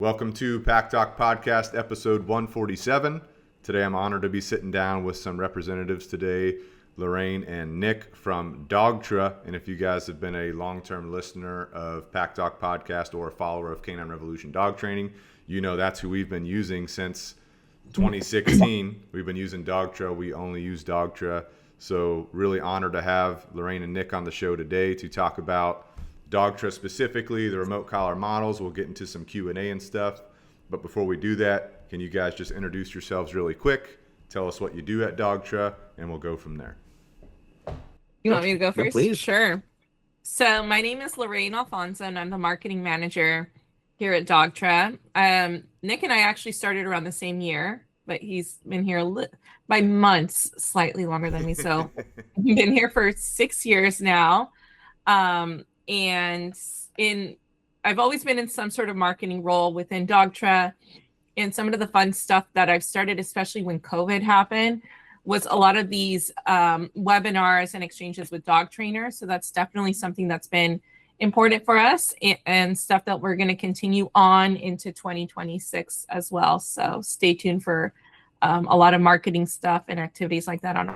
Welcome to Pack Talk Podcast, episode 147. Today I'm honored to be sitting down with some representatives today, Lorraine and Nick from Dogtra. And if you guys have been a long-term listener of Pack Talk Podcast or a follower of Canine Revolution Dog Training, you know that's who we've been using since 2016. We've been using Dogtra. We only use Dogtra. So really honored to have Lorraine and Nick on the show today to talk about Dogtra specifically, the remote collar models. We'll get into some Q&A and stuff. But before we do that, can you guys just introduce yourselves really quick? Tell us what you do at Dogtra, and we'll go from there. You want me to go first? Yeah, please. Sure. So my name is Lorraine Alfonso, and I'm the marketing manager here at Dogtra. Nick and I actually started around the same year, but he's been here by months, slightly longer than me. So I've been here for 6 years now. And I've always been in some sort of marketing role within Dogtra. And some of the fun stuff that I've started, especially when COVID happened, was a lot of these webinars and exchanges with dog trainers. So that's definitely something that's been important for us and stuff that we're going to continue on into 2026 as well. So stay tuned for a lot of marketing stuff and activities like that on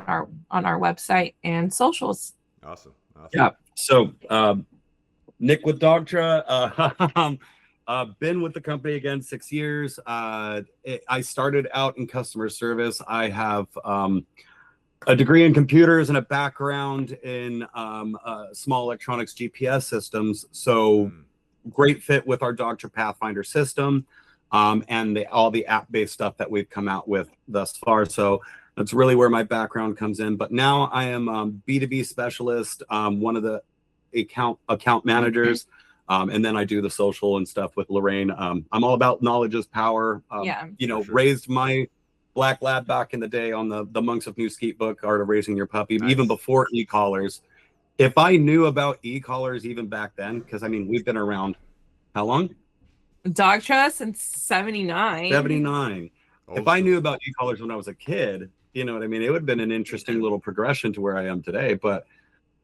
our website and socials. Awesome. Yeah. So Nick with Dogtra, been with the company again 6 years. I started out in customer service. I have a degree in computers and a background in small electronics GPS systems. So great fit with our Dogtra Pathfinder system and all the app-based stuff that we've come out with thus far. So that's really where my background comes in. But now I am B2B specialist, one of the account managers. And then I do the social and stuff with Lorraine. I'm all about knowledge is power. Sure. Raised my black lab back in the day on the Monks of New Skeet book, Art of Raising Your Puppy, Nice. Even before e-collars. If I knew about e-collars even back then, because I mean, we've been around how long? Dogtra since 79. 79. If I knew about e-collars when I was a kid, you know what I mean? It would have been an interesting little progression to where I am today. But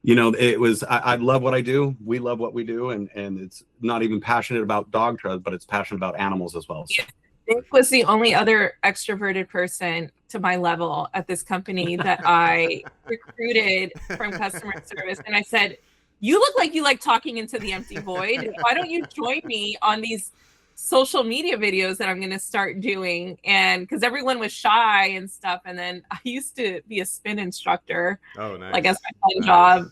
it was, I love what I do. We love what we do. And it's not even passionate about Dogtra, but it's passionate about animals as well. So. Nick was the only other extroverted person to my level at this company that I recruited from customer service. And I said, you look like you like talking into the empty void. Why don't you join me on these social media videos that I'm going to start doing? And because everyone was shy and stuff. And then I used to be a spin instructor. Oh, nice. Like as my fun job.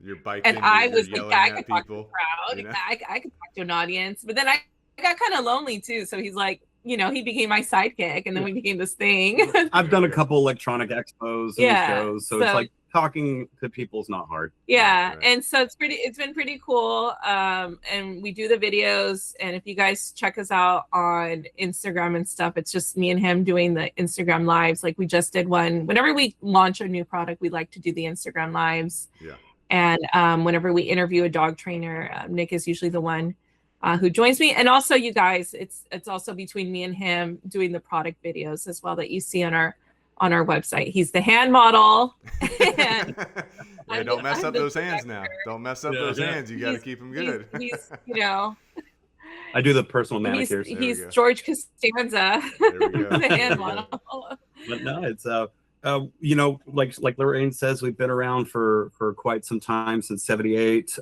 You're biking, and I was yelling the guy at could talk to people, a crowd. you know? I could talk to an audience. But then I got kind of lonely too. So he's like, he became my sidekick, and then we became this thing. I've done a couple electronic expos and shows, so it's like talking to people is not hard. Yeah, right. And so it's been pretty cool. And we do the videos, and if you guys check us out on Instagram and stuff, it's just me and him doing the Instagram lives. Like we just did one. Whenever we launch a new product, we like to do the Instagram lives. Yeah. And whenever we interview a dog trainer, Nick is usually the one who joins me. And also you guys, it's also between me and him doing the product videos as well that you see on our website. He's the hand model. And yeah, don't mess up those hands now. Don't mess up those hands. You got to keep them good. He's I do the personal manicures. He's George Costanza, the hand model. But no, it's like Lorraine says, we've been around for quite some time, since 78.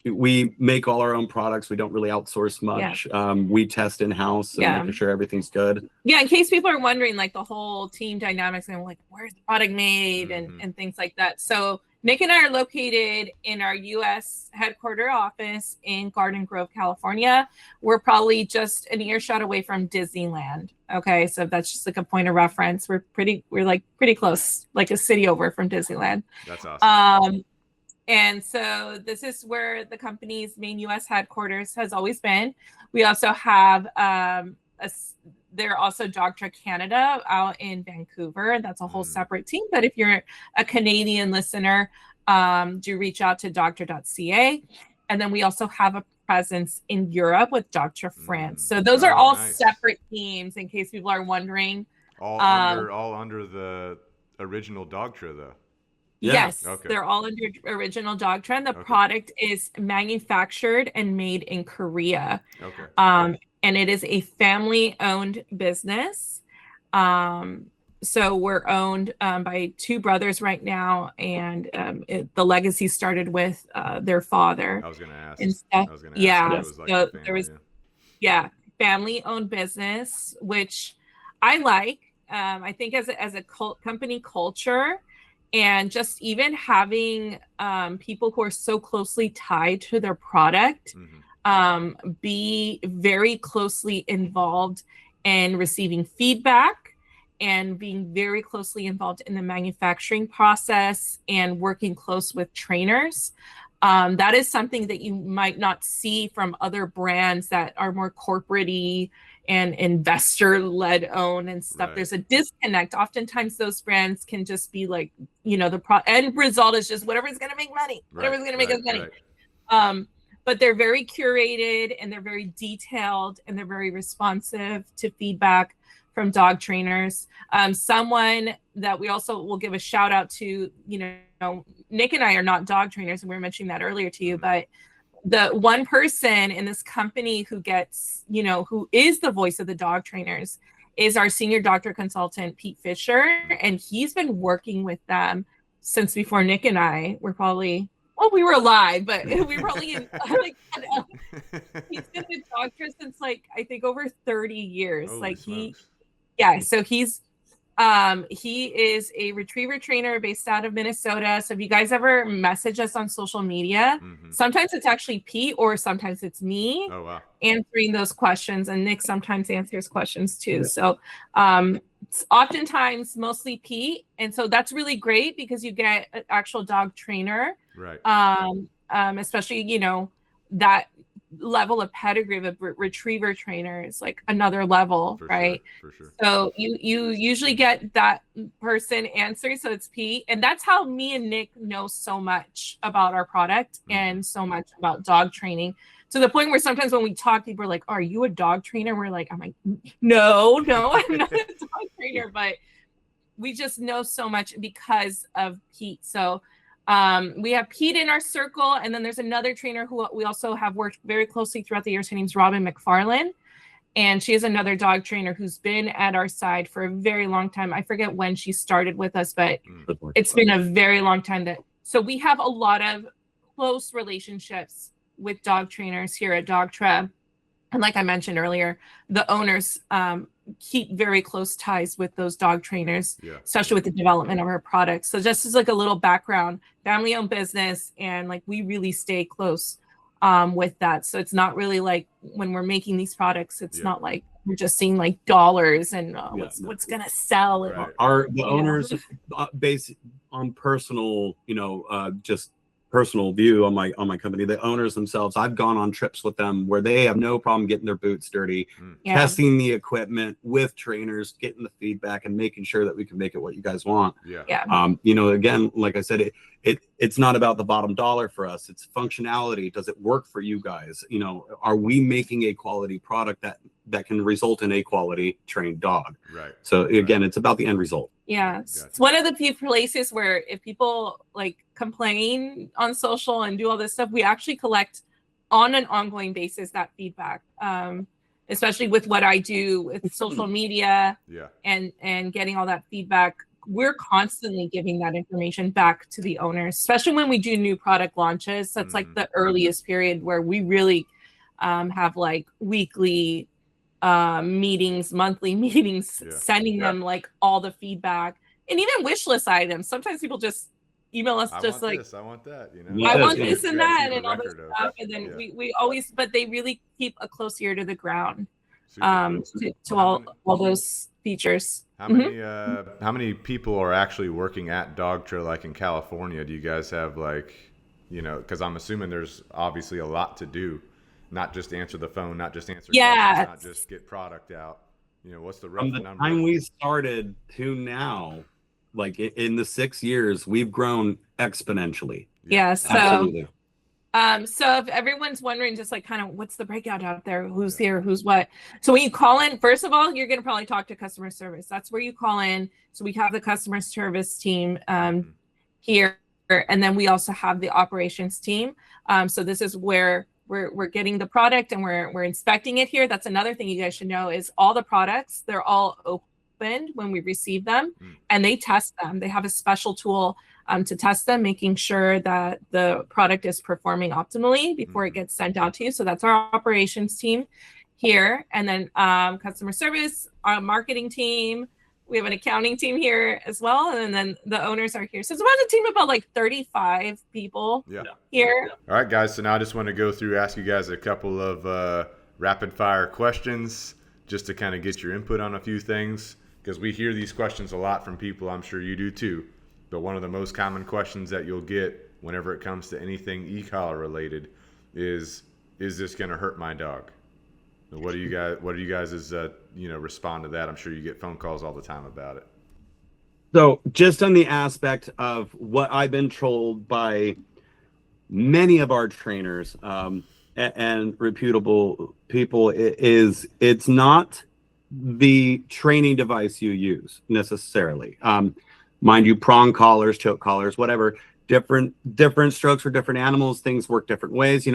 We make all our own products. We don't really outsource much. Yeah. We test in-house and making sure everything's good. Yeah, in case people are wondering, like the whole team dynamics and like, where's the product made and things like that. So Nick and I are located in our U.S. headquarter office in Garden Grove, California. We're probably just an earshot away from Disneyland. Okay, so that's just like a point of reference. We're pretty close, like a city over from Disneyland. That's awesome. And so this is where the company's main U.S. headquarters has always been. We also have they're also Dogtra Canada out in Vancouver, and that's a whole separate team. But if you're a Canadian listener, do reach out to Dogtra.ca. And then we also have a presence in Europe with Dogtra France. So those are all separate teams, in case people are wondering. All under the original Dogtra, though. Yeah. Yes, Okay. they're all under original Dogtra. And the Okay. product is manufactured and made in Korea. Okay. And it is a family-owned business. So we're owned by two brothers right now, and the legacy started with their father I was gonna ask. and stuff. I was gonna Yeah, ask if it was like so the family, there was family-owned business, which I like. I think as a company culture, and just even having people who are so closely tied to their product be very closely involved in receiving feedback and being very closely involved in the manufacturing process and working close with trainers. That is something that you might not see from other brands that are more corporate-y and investor-led owned and stuff. Right. There's a disconnect. Oftentimes those brands can just be like, the end result is just whatever's going to make money, whatever's going to make us money. But they're very curated and they're very detailed and they're very responsive to feedback from dog trainers. Someone that we also will give a shout out to, Nick and I are not dog trainers, and we were mentioning that earlier to you, but the one person in this company who gets, who is the voice of the dog trainers is our senior doctor consultant, Pete Fisher. And he's been working with them since before Nick and I were probably, we were alive, but we were only in, he's been a doctor since I think over 30 years. Holy smokes. So he is a retriever trainer based out of Minnesota. So if you guys ever message us on social media, sometimes it's actually Pete or sometimes it's me answering those questions, and Nick sometimes answers questions too. So it's oftentimes mostly Pete, and so that's really great because you get an actual dog trainer, right? Especially that level of pedigree of a retriever trainer is like another level, right? For sure. So you usually get that person answering. So it's Pete, and that's how me and Nick know so much about our product and so much about dog training, to the point where sometimes when we talk, people are like, "Are you a dog trainer?" I'm like, no, I'm not a dog trainer, but we just know so much because of Pete. So we have Pete in our circle, and then there's another trainer who we also have worked very closely throughout the years. Her name's Robin McFarlane, and she is another dog trainer who's been at our side for a very long time. I forget when she started with us, but it's been a very long time. So we have a lot of close relationships with dog trainers here at Dogtra. And like I mentioned earlier, the owners keep very close ties with those dog trainers, especially with the development of our products. So just as like a little background, family-owned business, and we really stay close with that. So it's not really like when we're making these products, it's not like we're just seeing dollars and what's gonna sell. Right. The owners based on personal, just personal view on my company, the owners themselves, I've gone on trips with them where they have no problem getting their boots dirty, testing the equipment with trainers, getting the feedback and making sure that we can make it what you guys want. Again, like I said, it's not about the bottom dollar for us. It's functionality. Does it work for you guys? Are we making a quality product that can result in a quality trained dog? Right. So again, it's about the end result. Yeah, it's one of the few places where if people complain on social and do all this stuff, we actually collect on an ongoing basis that feedback, especially with what I do with social media and getting all that feedback. We're constantly giving that information back to the owners, especially when we do new product launches. That's the earliest period where we really have weekly meetings, monthly meetings, sending them all the feedback, and even wish list items. Sometimes people just email us I want that, I want this and that and all this stuff, and then we always, but they really keep a close ear to the ground to all those features. How many people are actually working at Dogtra in California? Do you guys have because I'm assuming there's obviously a lot to do. Not just answer the phone, not just answer questions, not just get product out. What's the rough number? From the time we started to now, in the 6 years, we've grown exponentially. So if everyone's wondering just kind of what's the breakout out there, who's here, who's what. So when you call in, first of all, you're going to probably talk to customer service. That's where you call in. So we have the customer service team. here. And then we also have the operations team. So this is where we're getting the product and we're inspecting it here. That's another thing you guys should know is all the products, they're all opened when we receive them and they test them. They have a special tool to test them, making sure that the product is performing optimally before it gets sent out to you. So that's our operations team here. And then customer service, our marketing team. We have an accounting team here as well. And then the owners are here. So it's about a team of about like 35 people here. All right, guys. So now I just want to go through, ask you guys a couple of rapid fire questions just to kind of get your input on a few things, because we hear these questions a lot from people. I'm sure you do too. But one of the most common questions that you'll get whenever it comes to anything e-collar related is this going to hurt my dog? What do you guys respond to that? I'm sure you get phone calls all the time about it. So just on the aspect of what I've been told by many of our trainers and reputable people is it's not the training device you use necessarily. Mind you, prong collars, choke collars, whatever. Different strokes for different animals, things work different ways.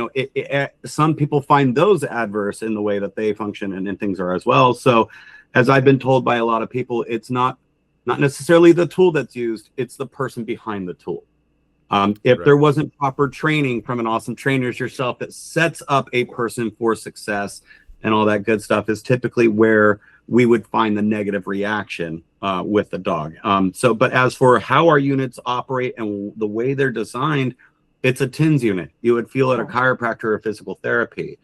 Some people find those adverse in the way that they function and things are as well. So as I've been told by a lot of people, it's not necessarily the tool that's used, it's the person behind the tool. If there wasn't proper training from an awesome trainer as yourself that sets up a person for success and all that good stuff is typically where we would find the negative reaction with the dog. But as for how our units operate and the way they're designed, it's a TINS unit. You would feel at a chiropractor or physical therapy.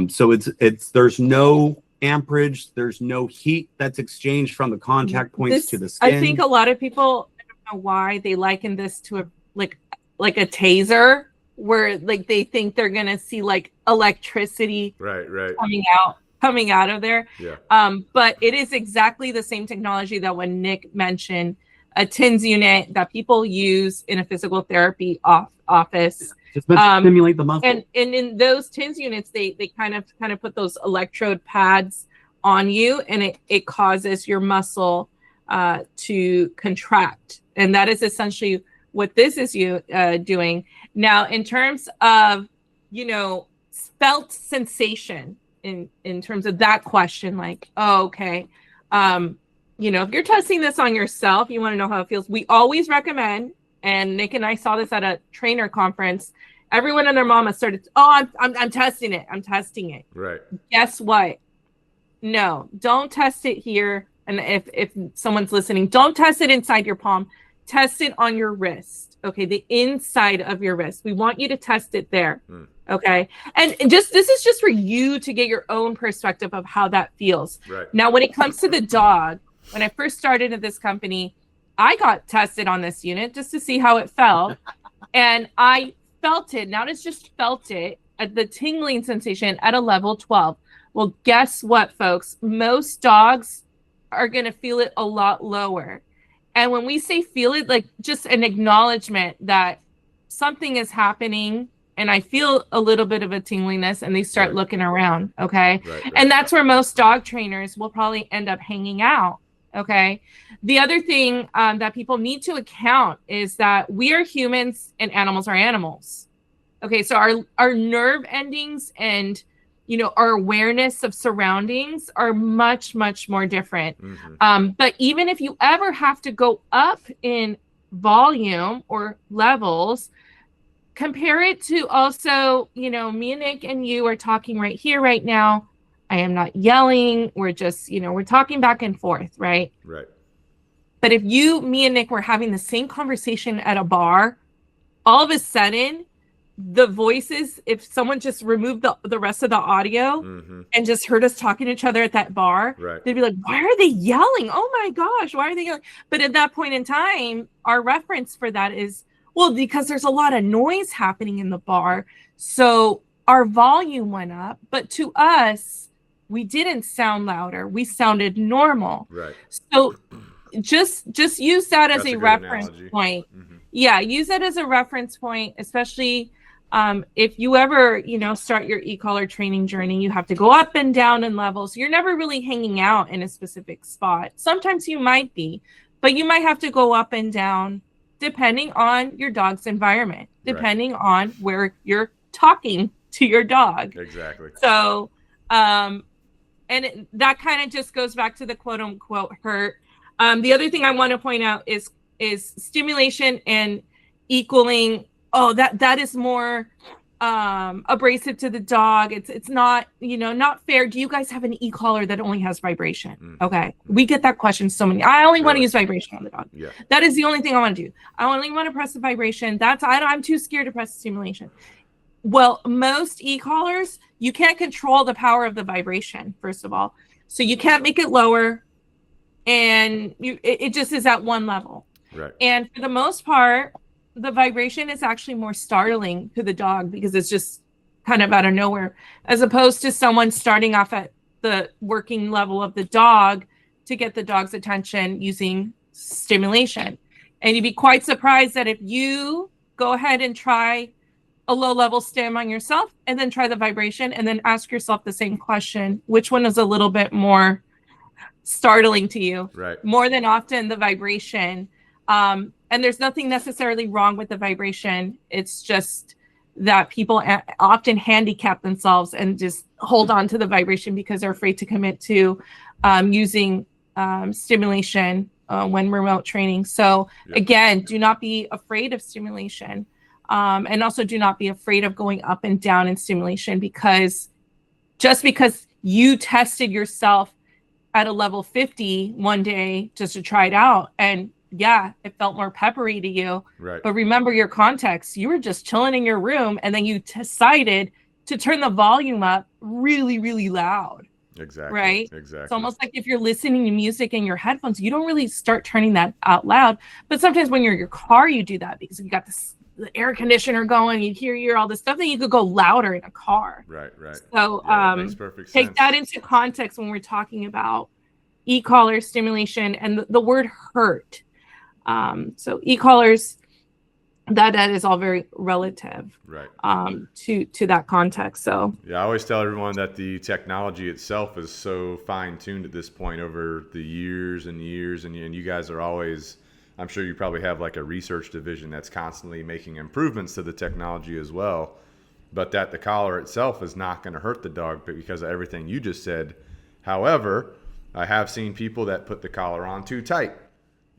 So there's no amperage, there's no heat that's exchanged from the contact points to the skin. I think a lot of people, I don't know why they liken this to like a taser, where like they think they're gonna see like electricity coming out of there. But it is exactly the same technology that when Nick mentioned, a TINS unit that people use in a physical therapy office. Just meant to stimulate the muscle. And in those TINS units, they kind of put those electrode pads on you, and it causes your muscle to contract. And that is essentially what this is doing. Now, in terms of, felt sensation, in terms of that question, like, oh, okay, if you're testing this on yourself, you want to know how it feels. We always recommend, and Nick and I saw this at a trainer conference, everyone and their mama started, I'm testing it. I'm testing it. Right. Guess what? No, don't test it here. And if someone's listening, don't test it inside your palm. Test it on your wrist. Okay, the inside of your wrist. We want you to test it there. Okay. And this is just for you to get your own perspective of how that feels. Right. Now, when it comes to the dog, when I first started at this company, I got tested on this unit just to see how it felt. And I felt it, not just felt it, at the tingling sensation at a level 12. Well, guess what, folks? Most dogs are going to feel it a lot lower. And when we say feel it, like just an acknowledgement that something is happening and I feel a little bit of a tingliness, and they start looking around, okay? Right. And that's where most dog trainers will probably end up hanging out, okay? The other thing that people need to account is that we are humans and animals are animals, okay? So our nerve endings and, our awareness of surroundings are much, much more different. But even if you ever have to go up in volume or levels, compare it to also, me and Nick and you are talking right here, right now. I am not yelling. We're just, we're talking back and forth, right? Right. But if me and Nick were having the same conversation at a bar, all of a sudden, the voices, if someone just removed the rest of the audio and just heard us talking to each other at that bar, they'd be like, why are they yelling? Oh my gosh, why are they yelling? But at that point in time, our reference for that is, well, because there's a lot of noise happening in the bar. So our volume went up, but to us, we didn't sound louder. We sounded normal. Right. So just use that as a reference point. Yeah, use that as a reference point, especially if you ever, start your e-collar training journey. You have to go up and down in levels. You're never really hanging out in a specific spot. Sometimes you might be, but you might have to go up and down depending on your dog's environment, depending Right. on where you're talking to your dog. Exactly. So, that kind of just goes back to the quote unquote hurt. The other thing I want to point out is stimulation and equaling. Oh, that is more abrasive to the dog. It's not, not fair. Do you guys have an e-collar that only has vibration? Okay. We get that question so many. I only want to use vibration on the dog. Yeah. That is the only thing I want to do. I only want to press the vibration. I'm too scared to press the stimulation. Well, most e-collars, you can't control the power of the vibration, first of all. So you can't make it lower, and it just is at one level. Right. And for the most part, the vibration is actually more startling to the dog because it's just kind of out of nowhere, as opposed to someone starting off at the working level of the dog to get the dog's attention using stimulation. And you'd be quite surprised that if you go ahead and try a low level stim on yourself and then try the vibration and then ask yourself the same question, which one is a little bit more startling to you? Right. More than often the vibration. And there's nothing necessarily wrong with the vibration. It's just that people often handicap themselves and just hold on to the vibration because they're afraid to commit to using stimulation when remote training. So again, do not be afraid of stimulation. And also do not be afraid of going up and down in stimulation, because just because you tested yourself at a level 50 one day just to try it out, and yeah, it felt more peppery to you. Right. But remember your context. You were just chilling in your room and then you decided to turn the volume up really, really loud. Exactly. Right. Exactly. It's almost like if you're listening to music in your headphones, you don't really start turning that out loud. But sometimes when you're in your car, you do that because you got the air conditioner going, you hear all this stuff, then you could go louder in a car. Right. Right. So that makes perfect take sense. that into context when we're talking about e-collar stimulation and the word hurt. So e-collars, that is all very relative, right, to that context. So yeah, I always tell everyone that the technology itself is so fine-tuned at this point over the years and years, and you guys are always, I'm sure you probably have like a research division that's constantly making improvements to the technology as well, but that the collar itself is not going to hurt the dog because of everything you just said. However, I have seen people that put the collar on too tight.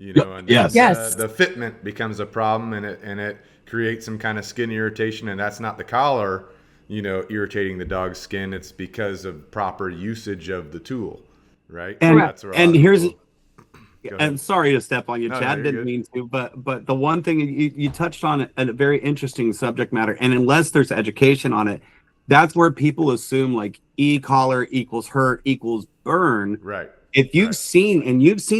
And yes. The fitment becomes a problem, and it creates some kind of skin irritation, and that's not the collar, irritating the dog's skin. It's because of proper usage of the tool, right? And here's, I'm sorry to step on you, Chad. No, didn't mean to, but the one thing you touched on a very interesting subject matter, and unless there's education on it, that's where people assume like e-collar equals hurt equals burn. Right. If you've seen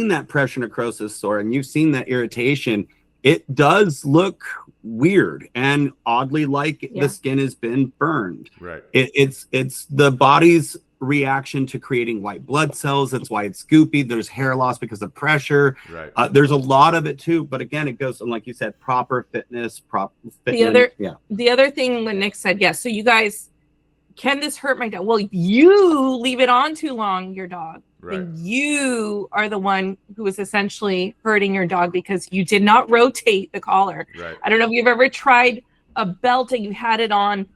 that pressure necrosis sore and you've seen that irritation, it does look weird and oddly like the skin has been burned. Right. It's the body's reaction to creating white blood cells. That's why it's goopy. There's hair loss because of pressure. Right. There's a lot of it too, but again, it goes on, like you said, proper fitness, proper fitness. The other thing when Nick said, yes, so you guys, can this hurt my dog? Well, you leave it on too long, your dog. Right. Then you are the one who is essentially hurting your dog because you did not rotate the collar. Right. I don't know if you've ever tried a belt and you had it on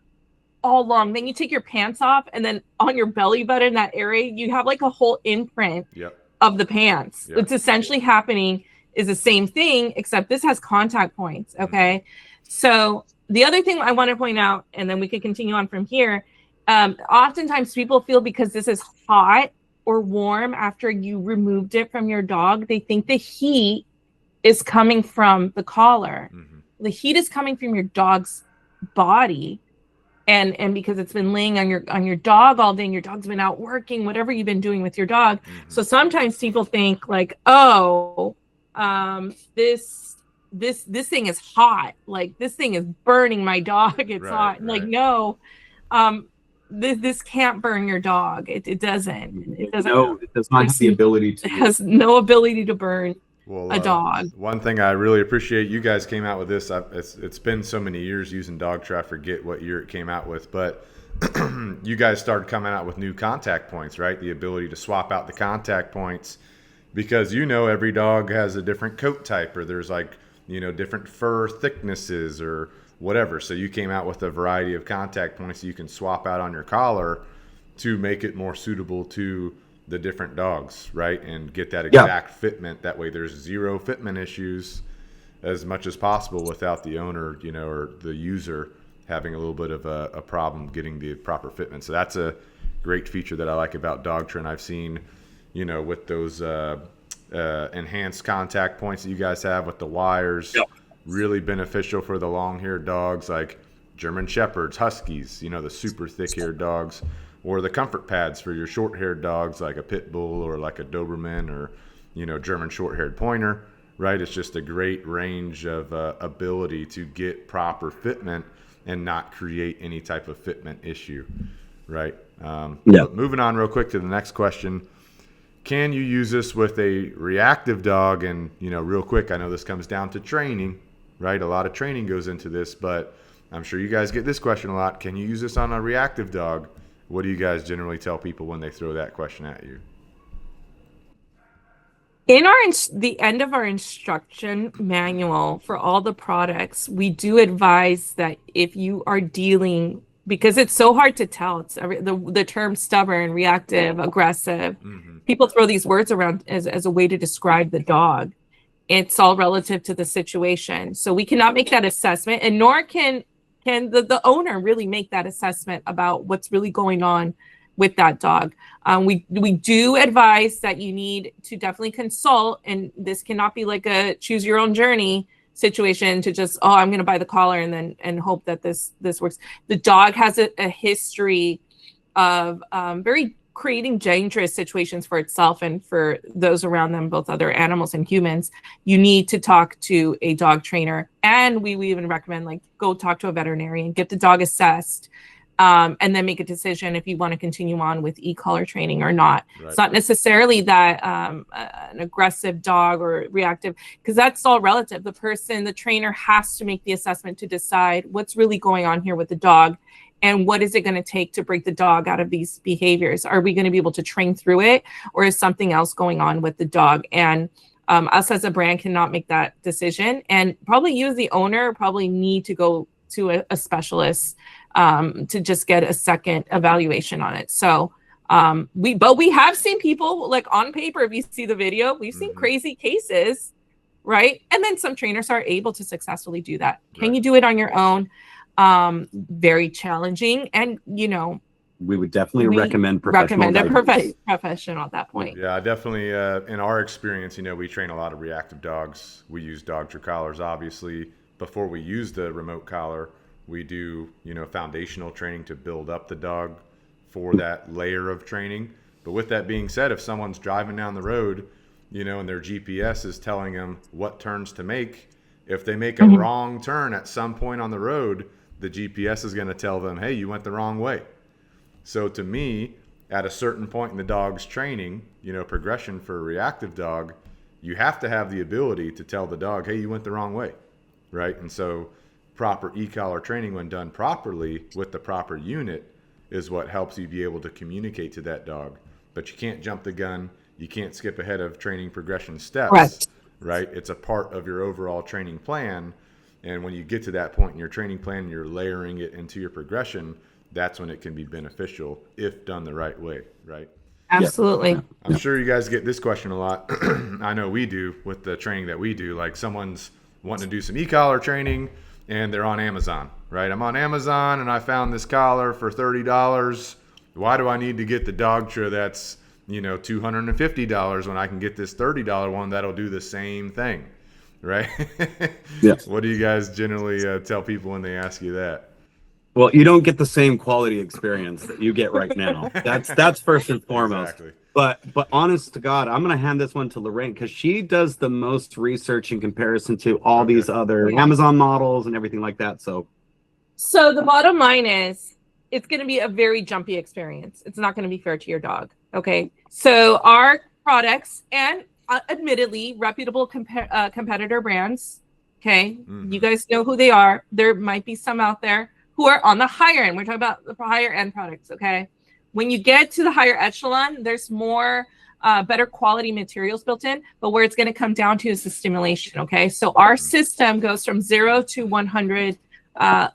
all long. Then you take your pants off, and then on your belly button, that area, you have like a whole imprint of the pants. Yep. What's essentially happening is the same thing, except this has contact points. Okay. So the other thing I want to point out, and then we could continue on from here. Oftentimes people feel because this is hot or warm after you removed it from your dog, they think the heat is coming from the collar. Mm-hmm. The heat is coming from your dog's body. And because it's been laying on your dog all day and your dog's been out working, whatever you've been doing with your dog. Mm-hmm. So sometimes people think like, this thing is hot. Like this thing is burning my dog. It's hot. Right. Like, no, this can't burn your dog. It doesn't. It doesn't. No, it does not have the ability to. It has no ability to burn a dog. One thing I really appreciate, you guys came out with this. It's been so many years using Dogtra. I forget what year it came out with, but you guys started coming out with new contact points, right? The ability to swap out the contact points, because every dog has a different coat type, or there's like different fur thicknesses or whatever. So you came out with a variety of contact points that you can swap out on your collar to make it more suitable to the different dogs, right? And get that exact fitment. That way there's zero fitment issues as much as possible without the owner, or the user having a little bit of a problem getting the proper fitment. So that's a great feature that I like about Dogtra. And I've seen, with those enhanced contact points that you guys have with the wires, really beneficial for the long-haired dogs like German Shepherds, Huskies, the super thick-haired dogs, or the comfort pads for your short-haired dogs like a Pit Bull or like a Doberman or, German short-haired Pointer, right? It's just a great range of ability to get proper fitment and not create any type of fitment issue, right? But moving on real quick to the next question. Can you use this with a reactive dog? And, real quick, I know this comes down to training, right? A lot of training goes into this, but I'm sure you guys get this question a lot. Can you use this on a reactive dog? What do you guys generally tell people when they throw that question at you? In the end of our instruction manual for all the products, we do advise that if you are dealing, because it's so hard to tell, it's the term stubborn, reactive, aggressive. People throw these words around as a way to describe the dog. It's all relative to the situation. So we cannot make that assessment, and nor can the owner really make that assessment about what's really going on with that dog. We do advise that you need to definitely consult, and this cannot be like a choose your own journey situation to just, I'm going to buy the collar and hope that this works. The dog has a history of very creating dangerous situations for itself and for those around them, both other animals and humans. You need to talk to a dog trainer, and we even recommend go talk to a veterinarian, get the dog assessed, and then make a decision if you want to continue on with e-collar training or not. Right. It's not necessarily that an aggressive dog or reactive, because that's all relative. The trainer has to make the assessment to decide what's really going on here with the dog and what is it going to take to break the dog out of these behaviors. Are we going to be able to train through it, or is something else going on with the dog? And us as a brand cannot make that decision, and probably you as the owner probably need to go to a specialist to just get a second evaluation on it. So we have seen people, on paper, if you see the video, we've seen crazy cases, right? And then some trainers are able to successfully do that. Can you do it on your own? Very challenging. And, we would definitely recommend a professional at that point. Yeah, definitely. In our experience, we train a lot of reactive dogs. We use Dogtra collars, obviously. Before we use the remote collar, we do, foundational training to build up the dog for that layer of training. But with that being said, if someone's driving down the road, and their GPS is telling them what turns to make, if they make a wrong turn at some point on the road, the GPS is going to tell them, hey, you went the wrong way. So to me, at a certain point in the dog's training, progression for a reactive dog, you have to have the ability to tell the dog, hey, you went the wrong way, right? And so proper e-collar training, when done properly with the proper unit, is what helps you be able to communicate to that dog. But you can't jump the gun. You can't skip ahead of training progression steps, right? It's a part of your overall training plan. And when you get to that point in your training plan and you're layering it into your progression, that's when it can be beneficial if done the right way, right? Absolutely. Yeah. I'm sure you guys get this question a lot. I know we do with the training that we do. Like someone's wanting to do some e-collar training and they're on Amazon, right? I'm on Amazon and I found this collar for $30. Why do I need to get the Dogtra that's, $250 when I can get this $30 one that'll do the same thing, right? What do you guys generally tell people when they ask you that? Well, you don't get the same quality experience that you get right now. That's first and foremost. Exactly. But honest to God, I'm going to hand this one to Lorraine because she does the most research in comparison to all these other Amazon models and everything like that. So the bottom line is it's going to be a very jumpy experience. It's not going to be fair to your dog. Okay. So our products and admittedly reputable competitor brands. Okay. You guys know who they are. There might be some out there who are on the higher end. We're talking about the higher end products. Okay. When you get to the higher echelon, there's more better quality materials built in, but where it's going to come down to is the stimulation. Okay. So our system goes from 0 to 100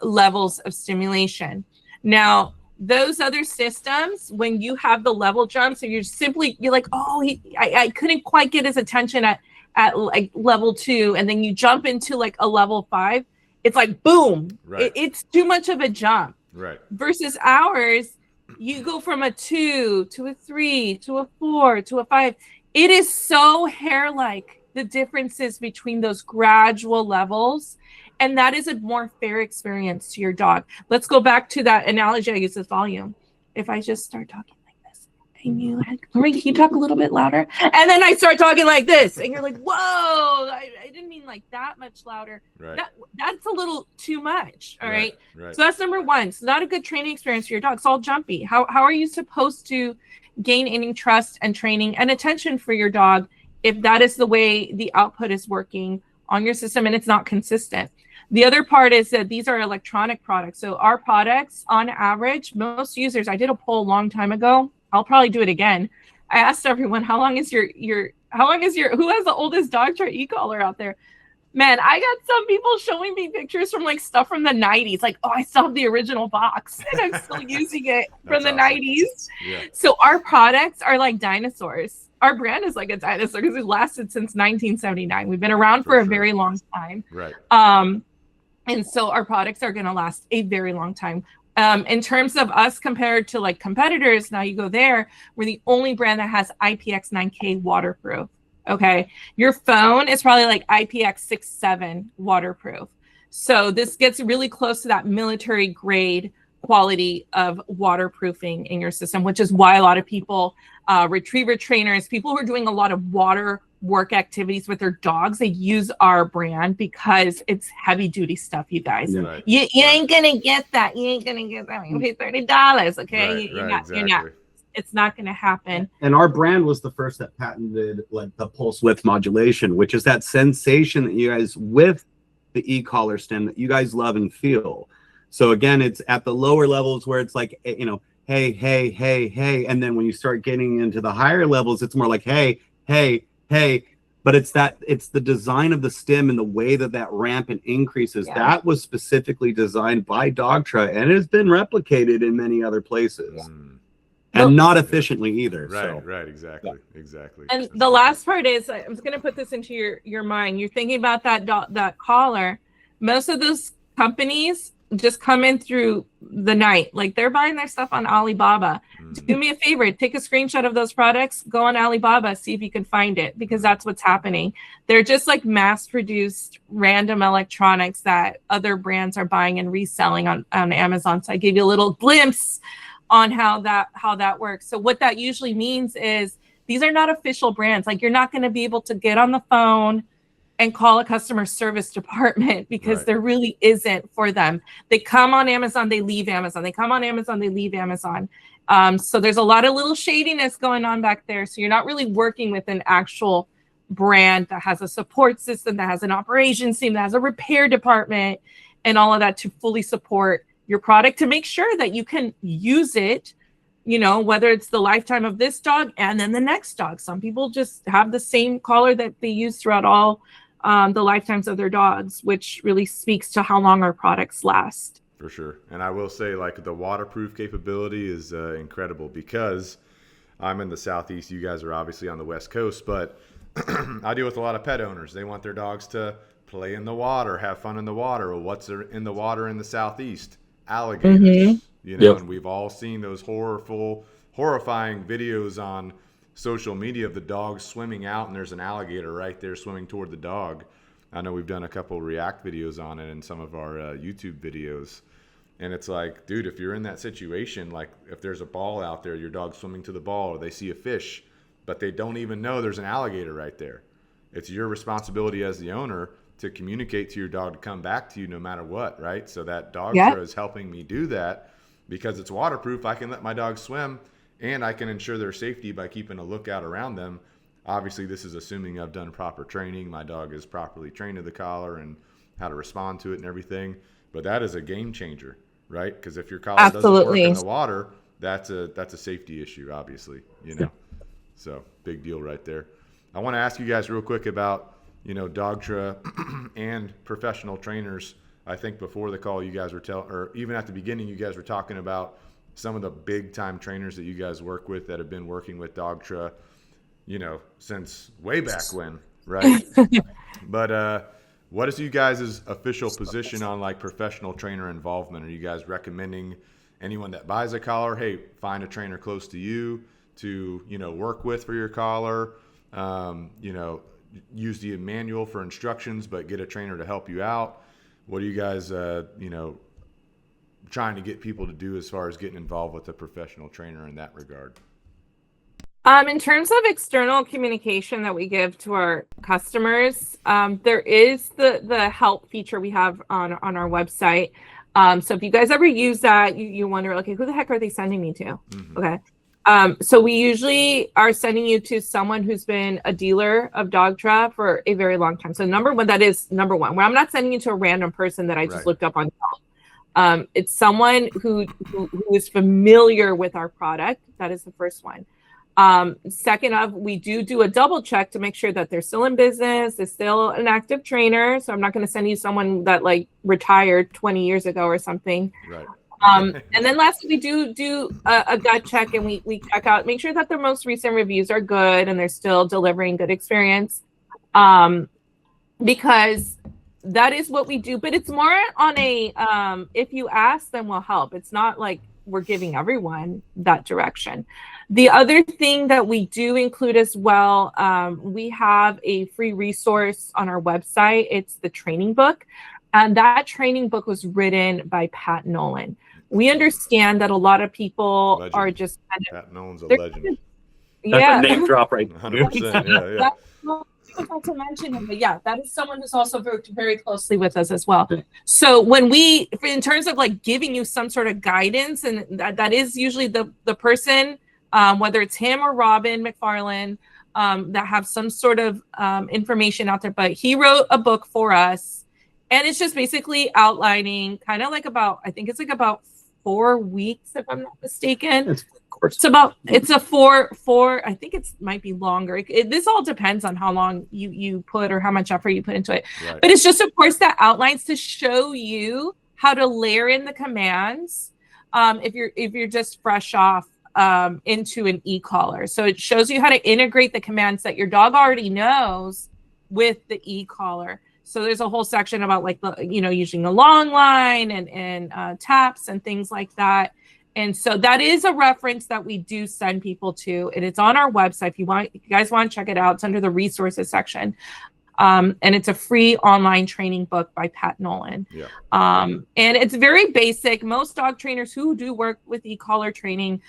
levels of stimulation. Now, those other systems, when you have the level jumps, and you're like, oh, I couldn't quite get his attention at like level 2, and then you jump into like a level 5, it's like boom, right. It's too much of a jump. Right. Versus ours, you go from a 2 to a 3 to a 4 to a 5. It is so hair-like, the differences between those gradual levels. And that is a more fair experience to your dog. Let's go back to that analogy I used with volume. If I just start talking like this, and you, Lorraine, can you talk a little bit louder? And then I start talking like this, and you're like, whoa, I didn't mean like that much louder. Right. That's a little too much. All right. Right. So that's number one. It's not a good training experience for your dog. It's all jumpy. How are you supposed to gain any trust and training and attention for your dog if that is the way the output is working on your system and it's not consistent? The other part is that these are electronic products. So our products, on average, most users, I did a poll a long time ago. I'll probably do it again. I asked everyone, who has the oldest Dogtra e-collar out there? Man, I got some people showing me pictures from like stuff from the 90s. Like, oh, I still have the original box and I'm still using it from the awesome. 90s. Yeah. So our products are like dinosaurs. Our brand is like a dinosaur because it lasted since 1979. We've been around for a very long time. Right. And so our products are going to last a very long time. In terms of us compared to like competitors, now you go there, we're the only brand that has IPX9K waterproof. Okay. Your phone is probably like IPX6-7 waterproof. So this gets really close to that military grade quality of waterproofing in your system, which is why a lot of people, retriever trainers, people who are doing a lot of water work activities with their dogs, they use our brand because it's heavy duty stuff, you guys. Yeah. Right. You ain't gonna get that. You ain't gonna get that. You pay $30. Okay. Right, You're exactly. not. It's not gonna happen. And our brand was the first that patented like the pulse width modulation, which is that sensation that you guys with the e-collar stem that you guys love and feel. So again, it's at the lower levels where it's like, you know, hey, hey, hey, hey. And then when you start getting into the higher levels, it's more like, hey, hey, hey. But it's the design of the stem and the way that rampant increases. Yeah. That was specifically designed by Dogtra and has been replicated in many other places. And not efficiently either. Right, exactly. And the last part is, I'm just going to put this into your mind. You're thinking about that collar. Most of those companies just come in through the night. Like they're buying their stuff on Alibaba. Do me a favor, take a screenshot of those products, go on Alibaba, see if you can find it, because that's what's happening. They're just like mass-produced random electronics that other brands are buying and reselling on Amazon. So I gave you a little glimpse on how that works. So what that usually means is these are not official brands. Like you're not going to be able to get on the phone and call a customer service department because there really isn't for them. They come on Amazon, they leave Amazon. They come on Amazon, they leave Amazon. So there's a lot of little shadiness going on back there. So you're not really working with an actual brand that has a support system, that has an operations team, that has a repair department, and all of that to fully support your product to make sure that you can use it, you know, whether it's the lifetime of this dog and then the next dog. Some people just have the same collar that they use throughout all the lifetimes of their dogs, which really speaks to how long our products last. For sure. And I will say, like, the waterproof capability is incredible because I'm in the Southeast. You guys are obviously on the West Coast, but I deal with a lot of pet owners. They want their dogs to play in the water, have fun in the water. Well, what's in the water in the Southeast? Alligators. You know, and we've all seen those horrifying videos on social media of the dog swimming out and there's an alligator right there swimming toward the dog. I know we've done a couple React videos on it in some of our YouTube videos. And it's like, dude, if you're in that situation, like if there's a ball out there, your dog's swimming to the ball, or they see a fish, but they don't even know there's an alligator right there. It's your responsibility as the owner to communicate to your dog to come back to you no matter what, right? So that Dogtra is helping me do that because it's waterproof. I can let my dog swim and I can ensure their safety by keeping a lookout around them. Obviously, this is assuming I've done proper training. My dog is properly trained to the collar and how to respond to it and everything. But that is a game changer, right? Because if your collar doesn't work in the water, that's a safety issue, obviously, you know. So big deal right there. I want to ask you guys real quick about, Dogtra and professional trainers. I think before the call you guys were or even at the beginning, you guys were talking about some of the big time trainers that you guys work with that have been working with Dogtra, since way back when, right? But what is you guys' official position on like professional trainer involvement? Are you guys recommending anyone that buys a collar, hey, find a trainer close to you to, work with for your collar, use the manual for instructions, but get a trainer to help you out? What are you guys, trying to get people to do as far as getting involved with a professional trainer in that regard? In terms of external communication that we give to our customers, there is the help feature we have on our website. So if you guys ever use that, you wonder, okay, who the heck are they sending me to? Mm-hmm. Okay. So we usually are sending you to someone who's been a dealer of Dogtra for a very long time. So number one, where I'm not sending you to a random person that I just looked up on Yelp. It's someone who is familiar with our product. That is the first one. Second of, we do a double check to make sure that they're still in business, they're still an active trainer. So I'm not going to send you someone that like retired 20 years ago or something. Right. And then lastly, we do a gut check, and we check out, make sure that their most recent reviews are good and they're still delivering good experience. Because that is what we do, but it's more on a, if you ask, then we'll help. It's not like we're giving everyone that direction. The other thing that we do include as well, we have a free resource on our website. It's the training book. And that training book was written by Pat Nolan. We understand that a lot of people Legend. are just kind of, Pat Nolan's a legend. yeah. That's a name drop right 100%. Yeah. Difficult to mention him, but yeah, that is someone who's also worked very closely with us as well. So when we, in terms of like giving you some sort of guidance, and that is usually the person, whether it's him or Robin McFarland, that have some sort of information out there. But he wrote a book for us, and it's just basically outlining kind of like I think it's like about 4 weeks, if I'm not mistaken. It's a four, I think it might be longer. This all depends on how long you put or how much effort you put into it. Right. But it's just a course that outlines to show you how to layer in the commands if you're just fresh off into an e-collar. So it shows you how to integrate the commands that your dog already knows with the e-collar. So there's a whole section about like using the long line and taps and things like that. And so that is a reference that we do send people to, and it's on our website. If you guys want to check it out, it's under the resources section. And it's a free online training book by Pat Nolan. Yeah. And it's very basic. Most dog trainers who do work with e-collar training,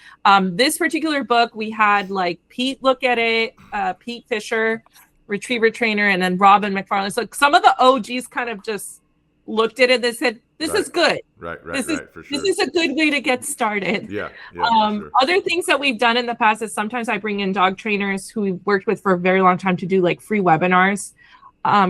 this particular book, we had like Pete look at it, Pete Fisher, retriever trainer, and then Robin McFarland. So some of the OGs kind of just looked at it and said, this is good. Right, for sure. This is a good way to get started. Yeah. For sure. Other things that we've done in the past is sometimes I bring in dog trainers who we've worked with for a very long time to do like free webinars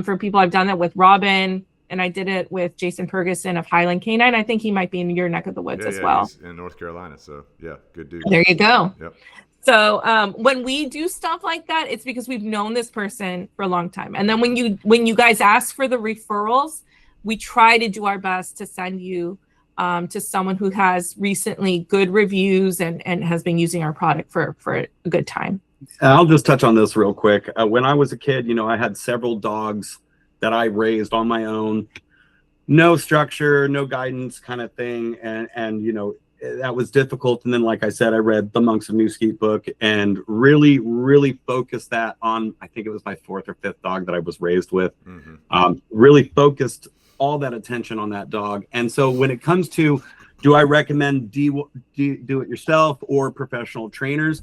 for people. I've done that with Robin, and I did it with Jason Ferguson of Highland Canine. I think he might be in your neck of the woods as well. He's in North Carolina. So yeah, good dude. There you go. Yep. So when we do stuff like that, it's because we've known this person for a long time. And then when you guys ask for the referrals, we try to do our best to send you to someone who has recently good reviews and has been using our product for a good time. I'll just touch on this real quick. When I was a kid, I had several dogs that I raised on my own. No structure, no guidance kind of thing. And that was difficult. And then, like I said, I read the Monks of New Skeet book and really, really focused that on, I think it was my 4th or 5th dog that I was raised with. Mm-hmm. Really focused all that attention on that dog. And so when it comes to, do I recommend do it yourself or professional trainers?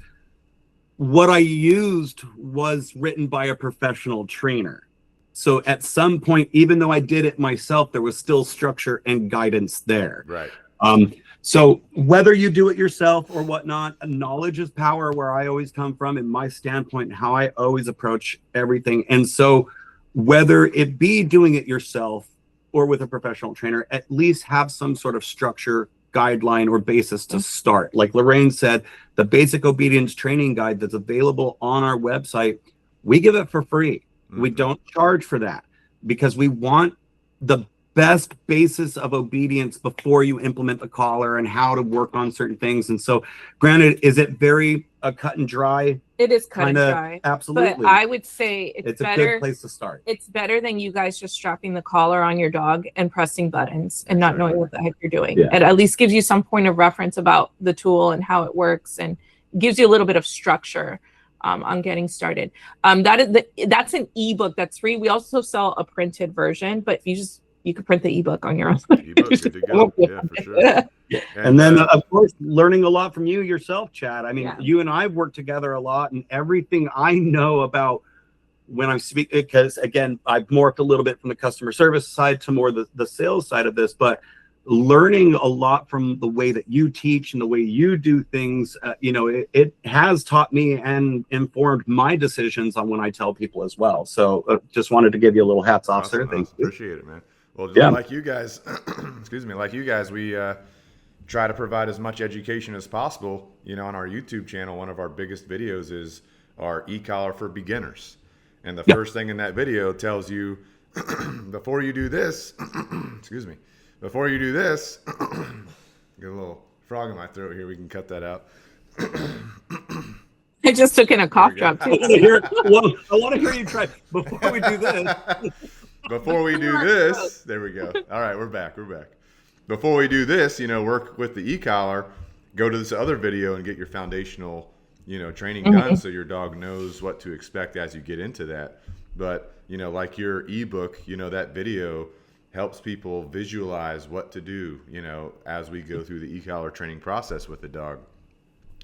What I used was written by a professional trainer. So at some point, even though I did it myself, there was still structure and guidance there. Right. So whether you do it yourself or whatnot, knowledge is power, where I always come from in my standpoint, how I always approach everything. And so whether it be doing it yourself or with a professional trainer, at least have some sort of structure guideline or basis to start. Like Lorraine said, the basic obedience training guide that's available on our website, we give it for free. We don't charge for that because we want the best basis of obedience before you implement the collar and how to work on certain things. And so, granted, is it very cut and dry? It is cut and dry. Absolutely. But I would say it's better. A good place to start. It's better than you guys just strapping the collar on your dog and pressing buttons and not knowing what the heck you're doing. Yeah. It at least gives you some point of reference about the tool and how it works, and gives you a little bit of structure on getting started. That's an ebook that's free. We also sell a printed version, but you could print the ebook on your own. Ebook, good to go. Yeah, for sure. And then, of course, learning a lot from you yourself, Chad. I mean, you and I have worked together a lot, and everything I know about when I'm speaking, because again, I've morphed a little bit from the customer service side to more the sales side of this, but learning a lot from the way that you teach and the way you do things, it has taught me and informed my decisions on when I tell people as well. So just wanted to give you a little hats off, sir. Thank you. Appreciate it, man. Well, like you guys, we try to provide as much education as possible. On our YouTube channel, one of our biggest videos is our e-collar for beginners. And the first thing in that video tells you, before you do this, before you do this, get a little frog in my throat here. We can cut that out. I just took in a cough drop too. I want to hear you try before we do this. Before we do this, there we go. All right, we're back. Before we do this, work with the e-collar, go to this other video and get your foundational, training done so your dog knows what to expect as you get into that. But, like your ebook, that video helps people visualize what to do, as we go through the e-collar training process with the dog,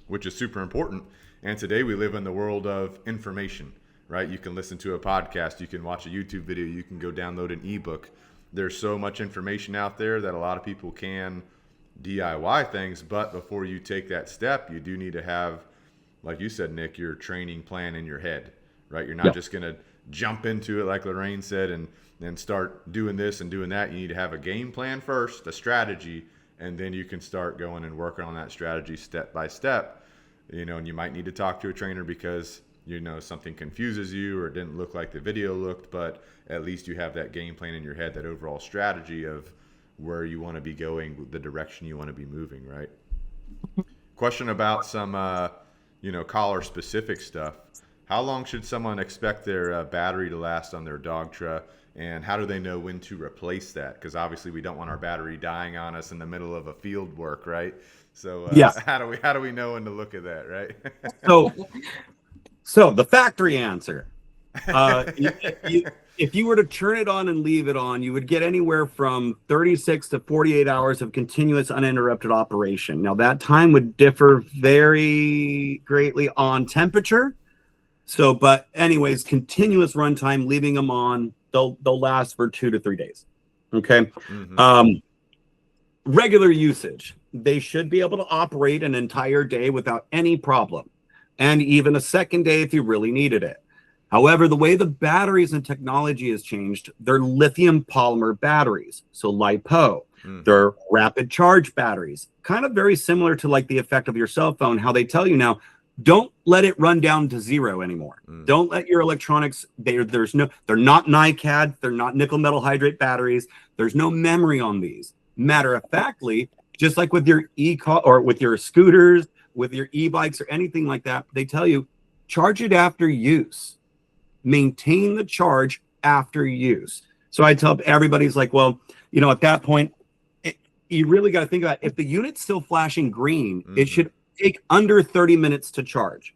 which is super important. And today we live in the world of information, right? You can listen to a podcast, you can watch a YouTube video, you can go download an ebook. There's so much information out there that a lot of people can DIY things, but before you take that step, you do need to have, like you said, Nick, your training plan in your head, right? You're not just going to jump into it like Lorraine said and start doing this and doing that. You need to have a game plan first, a strategy, and then you can start going and working on that strategy step by step. And you might need to talk to a trainer because something confuses you or it didn't look like the video looked, but at least you have that game plan in your head, that overall strategy of where you want to be going, the direction you want to be moving, right? Question about some collar specific stuff. How long should someone expect their battery to last on their Dogtra, and how do they know when to replace that? Because obviously we don't want our battery dying on us in the middle of a field work, right? So how do we know when to look at that, right? So the factory answer, if you were to turn it on and leave it on, you would get anywhere from 36 to 48 hours of continuous uninterrupted operation. Now that time would differ very greatly on temperature. So, but anyways, continuous runtime, leaving them on, they'll last for 2 to 3 days. Okay. Regular usage, they should be able to operate an entire day without any problem, and even a second day if you really needed it. However, the way the batteries and technology has changed, they're lithium polymer batteries, so LiPo. They're rapid charge batteries, kind of very similar to like the effect of your cell phone, how they tell you now, don't let it run down to zero anymore. Don't let your electronics, they're not NiCad, they're not nickel metal hydrate batteries. There's no memory on these. Matter of factly, just like with your e-car or with your scooters, with your e-bikes or anything like that, they tell you, charge it after use. Maintain the charge after use. So I tell everybody's like, well, at that point, you really got to think about if the unit's still flashing green, it should take under 30 minutes to charge.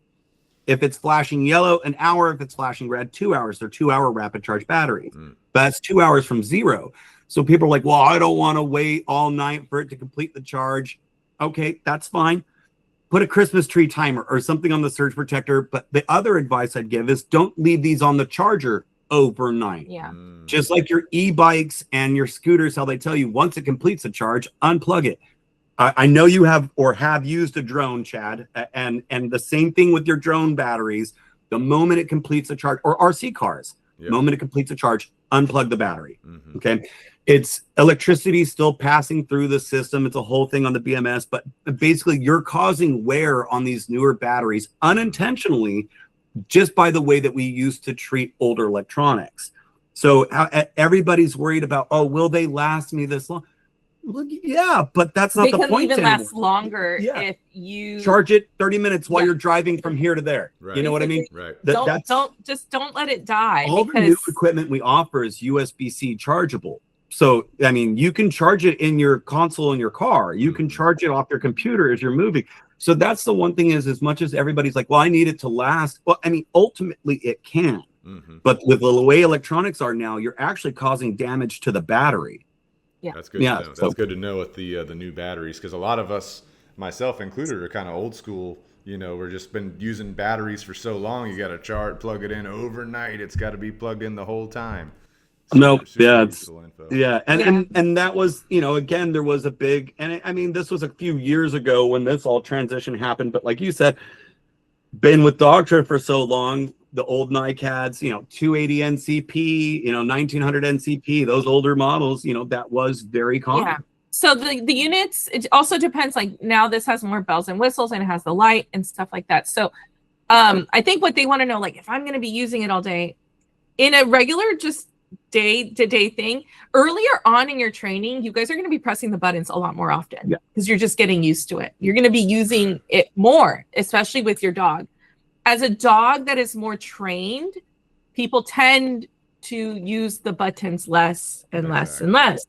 If it's flashing yellow, an hour. If it's flashing red, 2 hours. They're 2-hour rapid charge batteries. But that's 2 hours from zero. So people are like, well, I don't want to wait all night for it to complete the charge. Okay, that's fine. Put a Christmas tree timer or something on the surge protector. But the other advice I'd give is don't leave these on the charger overnight. Yeah. Just like your e-bikes and your scooters, how they tell you once it completes a charge, unplug it. I know you have used a drone, Chad, and the same thing with your drone batteries. The moment it completes a charge, or RC cars, Yep. Moment it completes a charge, unplug the battery. Mm-hmm. Okay. It's electricity still passing through the system. It's a whole thing on the BMS, but basically you're causing wear on these newer batteries unintentionally just by the way that we used to treat older electronics. So everybody's worried about, oh, will they last me this long? Well, yeah, but that's not the point. They can even anymore. last longer Yeah. if you charge it 30 minutes while you're driving from here to there. Right. You know what I mean? Right. Don't let it die. All the new equipment we offer is USB-C chargeable. So, I mean, you can charge it in your console in your car. You can charge it off your computer as you're moving. So that's the one thing is, as much as everybody's like, well, I need it to last. Well, I mean, ultimately it can. Mm-hmm. But with the way electronics are now, you're actually causing damage to the battery. Yeah. That's good to know. That's good to know with the new batteries, because a lot of us, myself included, are kind of old school. You know, we're just been using batteries for so long. You got to charge, plug it in overnight. It's got to be plugged in the whole time. Nope. Yeah. Yeah. And that was, you know, again, there was a big, and I mean, this was a few years ago when this all transition happened. But like you said, been with Dogtra for so long, the old NiCads, you know, 280 NCP, you know, 1900 NCP, those older models, you know, that was very common. Yeah. So the units, it also depends. Like now this has more bells and whistles and it has the light and stuff like that. So I think what they want to know, like if I'm going to be using it all day in a regular just day-to-day thing, earlier on in your training, you guys are going to be pressing the buttons a lot more often because you're just getting used to it. You're going to be using it more, especially with your dog. As a dog that is more trained, people tend to use the buttons less and less and less.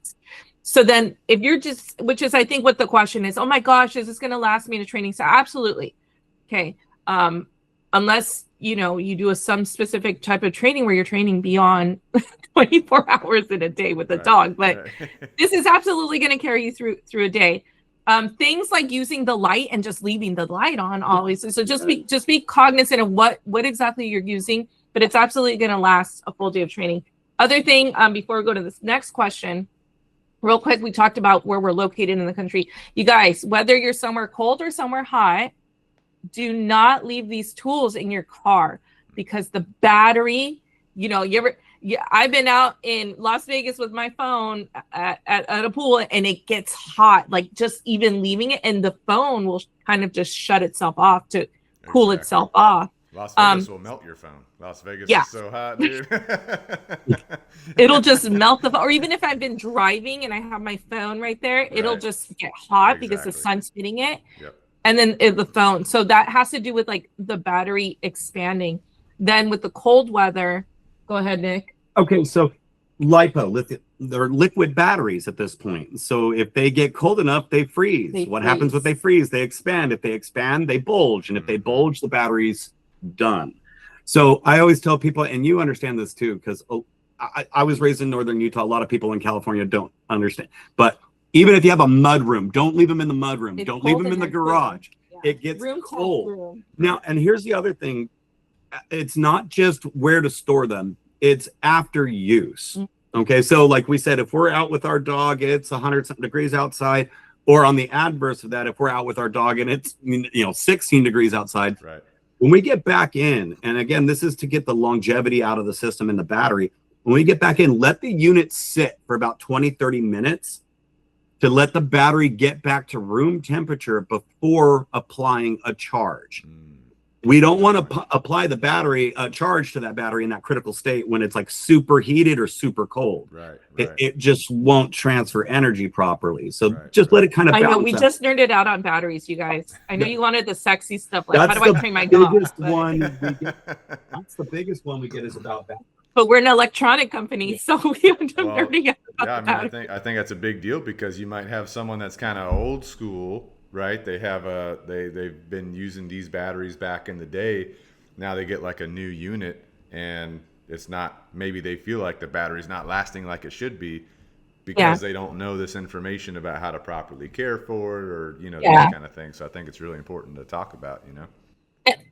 So then if you're just, which is I think what the question is, oh my gosh, is this going to last me in a training? So absolutely. Okay. Unless, you know, you do some specific type of training where you're training beyond 24 hours in a day with a dog, but this is absolutely going to carry you through a day. Things like using the light and just leaving the light on always. So just be cognizant of what exactly you're using, but it's absolutely going to last a full day of training. Other thing, before we go to this next question, real quick, we talked about where we're located in the country. You guys, whether you're somewhere cold or somewhere hot, do not leave these tools in your car because the battery, you know, I've been out in Las Vegas with my phone at a pool and it gets hot, like just even leaving it, and the phone will kind of just shut itself off to cool itself off. Las Vegas will melt your phone. Las Vegas is so hot, dude. It'll just melt the phone. Or even if I've been driving and I have my phone right there, it'll just get hot because the sun's hitting it. Yep. And then the phone. So that has to do with like the battery expanding. Then with the cold weather, go ahead, Nick. Okay, so they're liquid batteries at this point. So if they get cold enough, they freeze. What happens when they freeze? They expand. If they expand, they bulge. And if they bulge, the battery's done. So I always tell people, and you understand this too, because I was raised in northern Utah. A lot of people in California don't understand. But even if you have a mud room, don't leave them in the mud room. Don't leave them in the garage. Yeah. It gets cold. Now, and here's the other thing. It's not just where to store them. It's after use. Okay. So like we said, if we're out with our dog, it's 100-something degrees outside, or on the adverse of that, if we're out with our dog and it's, 16 degrees outside, right. When we get back in, and again, this is to get the longevity out of the system and the battery. When we get back in, let the unit sit for about 20, 30 minutes to let the battery get back to room temperature before applying a charge. We don't want to apply the battery charge to that battery in that critical state when it's like super heated or super cold. Right. It just won't transfer energy properly. So just let it kind of I balance know we out. just nerded out on batteries, you guys. I know you wanted the sexy stuff, like how do I train my dog? That's the biggest one we get is about that. But we're an electronic company, so we end up nerding out about that. I think that's a big deal, because you might have someone that's kind of old school, right? They have they've been using these batteries back in the day. Now they get like a new unit, and it's not, maybe they feel like the battery's not lasting like it should be because they don't know this information about how to properly care for it, or that kind of thing. So I think it's really important to talk about,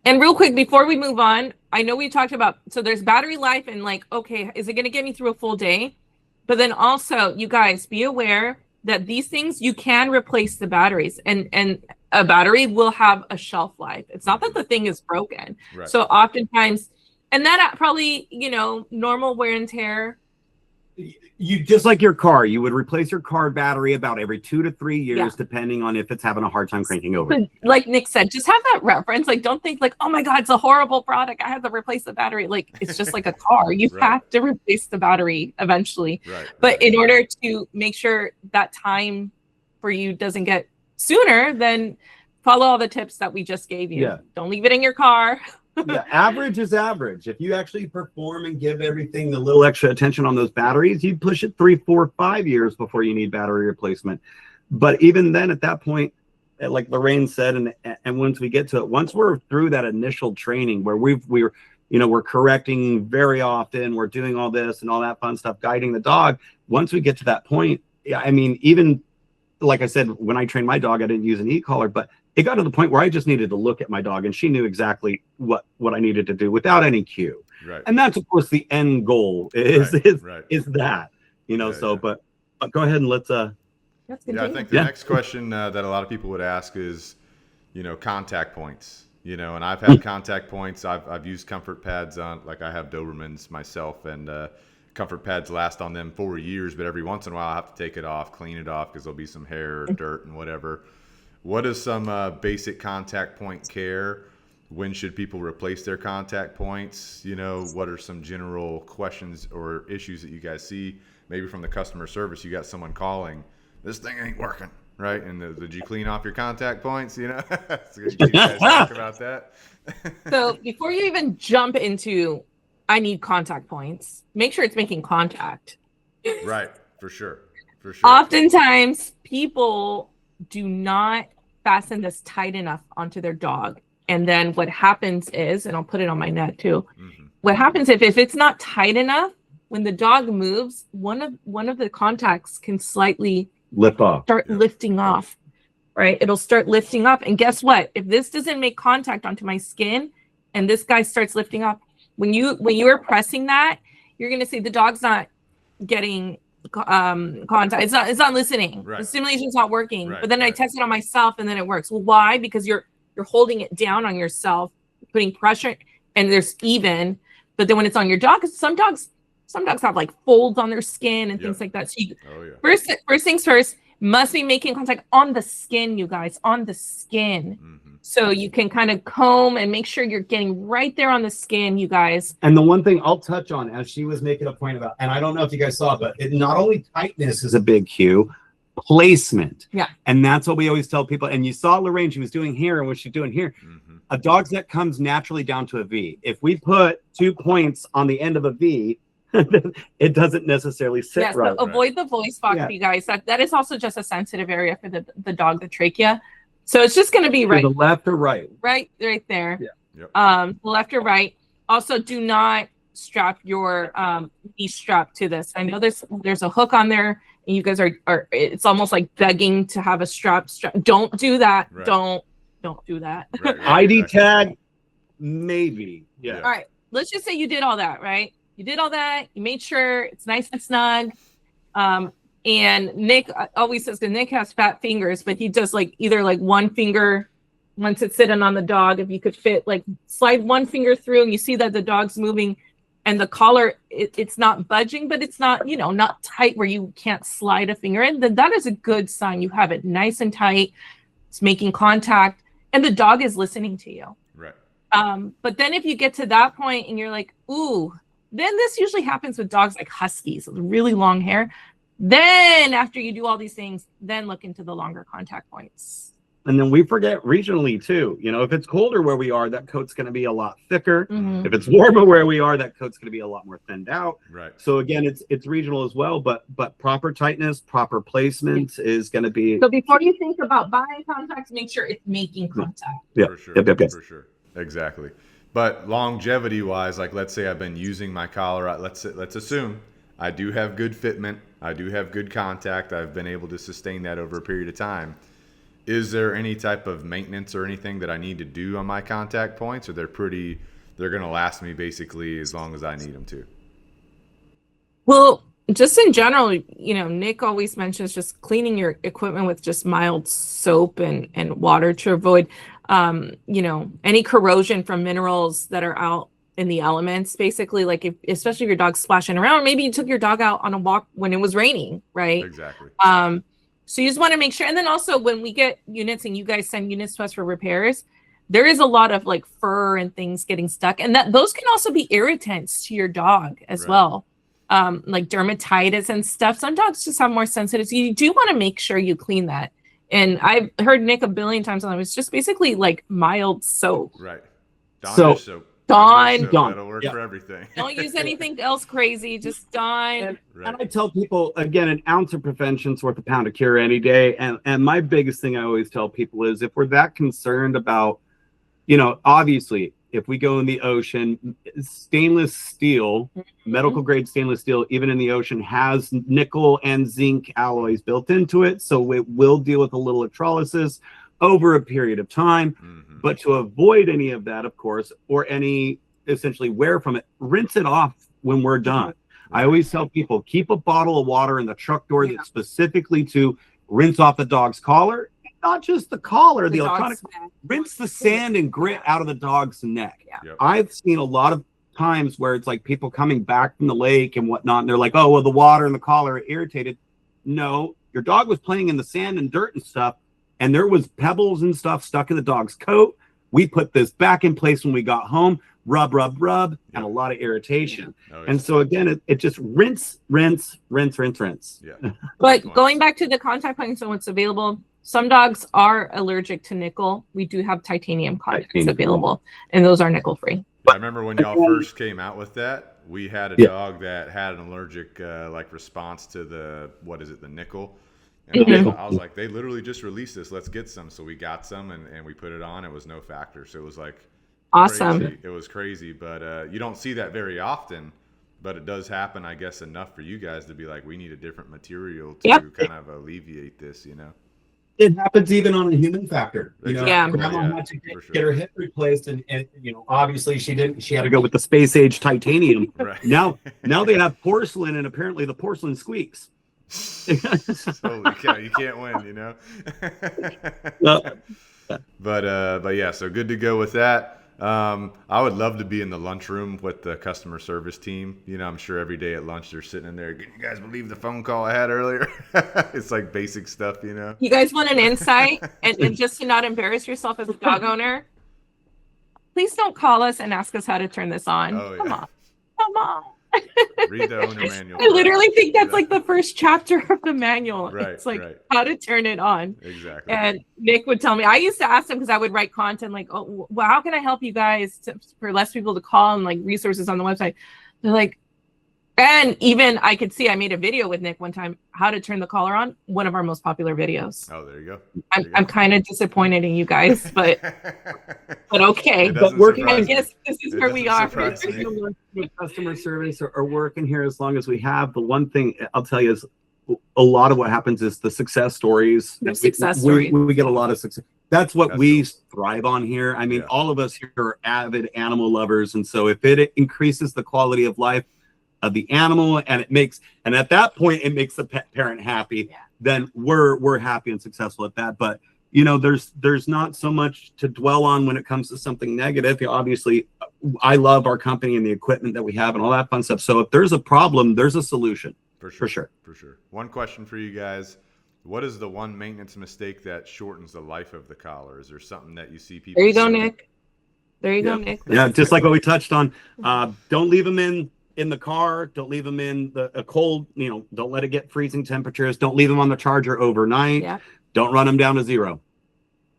And real quick, before we move on, I know we talked about, so there's battery life and like, okay, is it going to get me through a full day? But then also, you guys, be aware that these things, you can replace the batteries, and a battery will have a shelf life. It's not that the thing is broken. Right. So oftentimes And that probably, normal wear and tear. You just like your car, you would replace your car battery about every 2 to 3 years, Yeah. depending on if it's having a hard time cranking over. But like Nick said, just have that reference. Like, don't think like, oh my God, it's a horrible product, I have to replace the battery. Like, it's just like a car. You Right. have to replace the battery eventually. Right. But in order to make sure that time for you doesn't get sooner, then follow all the tips that we just gave you. Yeah. Don't leave it in your car. Yeah, average is average. If you actually perform and give everything a little extra attention on those batteries, you push it 3, 4, 5 years before you need battery replacement. But even then, at that point, like Lorraine said, and once we get to it, once we're through that initial training where we're correcting very often, we're doing all this and all that fun stuff, guiding the dog. Once we get to that point, I mean, even like I said, when I trained my dog, I didn't use an e-collar, but it got to the point where I just needed to look at my dog and she knew exactly what I needed to do without any cue. Right. And that's of course the end goal is that, but go ahead and let's I think the next question that a lot of people would ask is, contact points, and I've had contact points. I've used comfort pads on, like I have Dobermans myself, and comfort pads last on them 4 years, but every once in a while I have to take it off, clean it off because there'll be some hair or dirt and whatever. What is some basic contact point care? When should people replace their contact points? What are some general questions or issues that you guys see? Maybe from the customer service, you got someone calling, this thing ain't working, right? And did you clean off your contact points? So you guys talk about that. So before you even jump into, I need contact points, make sure it's making contact. Right, for sure. Oftentimes, people do not fasten this tight enough onto their dog. And then what happens is, and I'll put it on my net too. Mm-hmm. What happens if it's not tight enough, when the dog moves, one of the contacts can slightly start lifting off, right? It'll start lifting up. And guess what? If this doesn't make contact onto my skin and this guy starts lifting up, when you are pressing that, you're going to see the dog's not getting contact. It's not listening. Right. The stimulation's not working. Right, but then I test it on myself and then it works. Well, why? Because you're holding it down on yourself, putting pressure, and there's even. But then when it's on your dog, some dogs have like folds on their skin and things like that. So first things first, must be making contact on the skin, you guys, on the skin. Mm-hmm. So you can kind of comb and make sure you're getting right there on the skin, you guys. And the one thing I'll touch on, as she was making a point about, and I don't know if you guys saw, but not only tightness is a big cue, placement. Yeah. And that's what we always tell people. And you saw Lorraine, she was doing here and what she's doing here. Mm-hmm. A dog's neck comes naturally down to a V. If we put 2 points on the end of a V, it doesn't necessarily sit right. So avoid the voice box, you guys. That is also just a sensitive area for the dog, the trachea. So it's just going to be right. To the left or right? Right there. Yeah. Yep. Left or right. Also, do not strap your knee strap to this. I know there's a hook on there, and you guys are it's almost like begging to have a strap. Don't do that. Right. Don't do that. Right. ID tag, maybe. Yeah. All right. Let's just say you did all that, right? You did all that. You made sure it's nice and snug. And Nick always says that Nick has fat fingers, but he does either one finger once it's sitting on the dog. If you could slide one finger through and you see that the dog's moving and the collar, it's not budging, but it's not, not tight where you can't slide a finger in, then that is a good sign. You have it nice and tight. It's making contact and the dog is listening to you. Right. But then if you get to that point and you're like, ooh, then this usually happens with dogs like huskies with really long hair. Then after you do all these things, then look into the longer contact points. And then we forget regionally too. If it's colder where we are, that coat's going to be a lot thicker. Mm-hmm. If it's warmer where we are, that coat's going to be a lot more thinned out. Right. So again, it's regional as well, but proper tightness, proper placement is going to be. So before you think about buying contacts, make sure it's making contact. Yeah. For sure. Yep. For sure. Exactly. But longevity wise, let's say I've been using my collar. Let's assume I do have good fitment. I do have good contact. I've been able to sustain that over a period of time. Is there any type of maintenance or anything that I need to do on my contact points, or they're going to last me basically as long as I need them to? Well, just in general, Nick always mentions just cleaning your equipment with just mild soap and water to avoid, any corrosion from minerals that are out in the elements, basically. Like especially if your dog's splashing around, maybe you took your dog out on a walk when it was raining, right? Exactly. So you just want to make sure. And then also when we get units and you guys send units to us for repairs, there is a lot of like fur and things getting stuck, and those can also be irritants to your dog as well. Like dermatitis and stuff. Some dogs just have more sensitive. So you do want to make sure you clean that. And I've heard Nick a billion times on it. It's just basically like mild soap. Right. Dawn soap. Dawn. That'll work for everything. Don't use anything else crazy. Just Dawn. And I tell people, again, an ounce of prevention's worth a pound of cure any day. And my biggest thing I always tell people is if we're that concerned about, obviously, if we go in the ocean, stainless steel, medical grade stainless steel, even in the ocean, has nickel and zinc alloys built into it. So it will deal with a little electrolysis over a period of time. But to avoid any of that, of course, or any essentially wear from it, rinse it off when we're done. I always tell people, keep a bottle of water in the truck door that's specifically to rinse off the dog's collar. Not just the collar, the electronic, rinse the sand and grit out of the dog's neck. I've seen a lot of times where it's like people coming back from the lake and whatnot, and they're like, oh, well, the water and the collar are irritated. No, your dog was playing in the sand and dirt and stuff, and there was pebbles and stuff stuck in the dog's coat. We put this back in place when we got home, rub, and a lot of irritation. And so again, it just rinse. Yeah. But going back to the contact points and what's available, some dogs are allergic to nickel. We do have titanium contacts available, and those are nickel free. I remember when y'all first came out with that, we had a dog that had an allergic response to the nickel. And I was like, they literally just released this. Let's get some. So we got some and we put it on. It was no factor. So it was like awesome. Crazy. It was crazy, but you don't see that very often. But it does happen, I guess, enough for you guys to be like, we need a different material to kind of alleviate this, It happens even on a human factor. Grandma had to get her hip replaced, and obviously she didn't. She had to go with the space age titanium. Right. Now they have porcelain, and apparently the porcelain squeaks. Holy cow, you can't win, But yeah, so good to go with that. I would love to be in the lunchroom with the customer service team. I'm sure every day at lunch they're sitting in there. Can you guys believe the phone call I had earlier? It's like basic stuff, You guys want an insight? and just to not embarrass yourself as a dog owner, please don't call us and ask us how to turn this on. Oh, yeah. Come on. Read the owner manual. I literally think that's like the first chapter of the manual. Right, it's like how to turn it on. Exactly. And Nick would tell me, I used to ask him because I would write content like, oh, well, how can I help you guys for less people to call and like resources on the website? They're like, and even I could see I made a video with Nick one time, how to turn the collar on, one of our most popular videos. Oh, there you go. I'm kind of disappointed in you guys, but okay. But working, I guess this is where we are. Customer service or working here as long as we have. The one thing I'll tell you is a lot of what happens is the success stories. We get a lot of success. That's what we thrive on here. I mean, all of us here are avid animal lovers. And so if it increases the quality of life of the animal and at that point it makes the pet parent happy, then we're happy and successful at that. But there's not so much to dwell on when it comes to something negative. Obviously, I love our company and the equipment that we have and all that fun stuff. So if there's a problem, there's a solution. For sure. One question for you guys. What is the one maintenance mistake that shortens the life of the collar? Is there something that you see people There you go, Nick. Nick. Yeah, just like what we touched on. Don't leave them in the car. Don't leave them in a cold, don't let it get freezing temperatures. Don't leave them on the charger overnight. Yeah. Don't run them down to zero.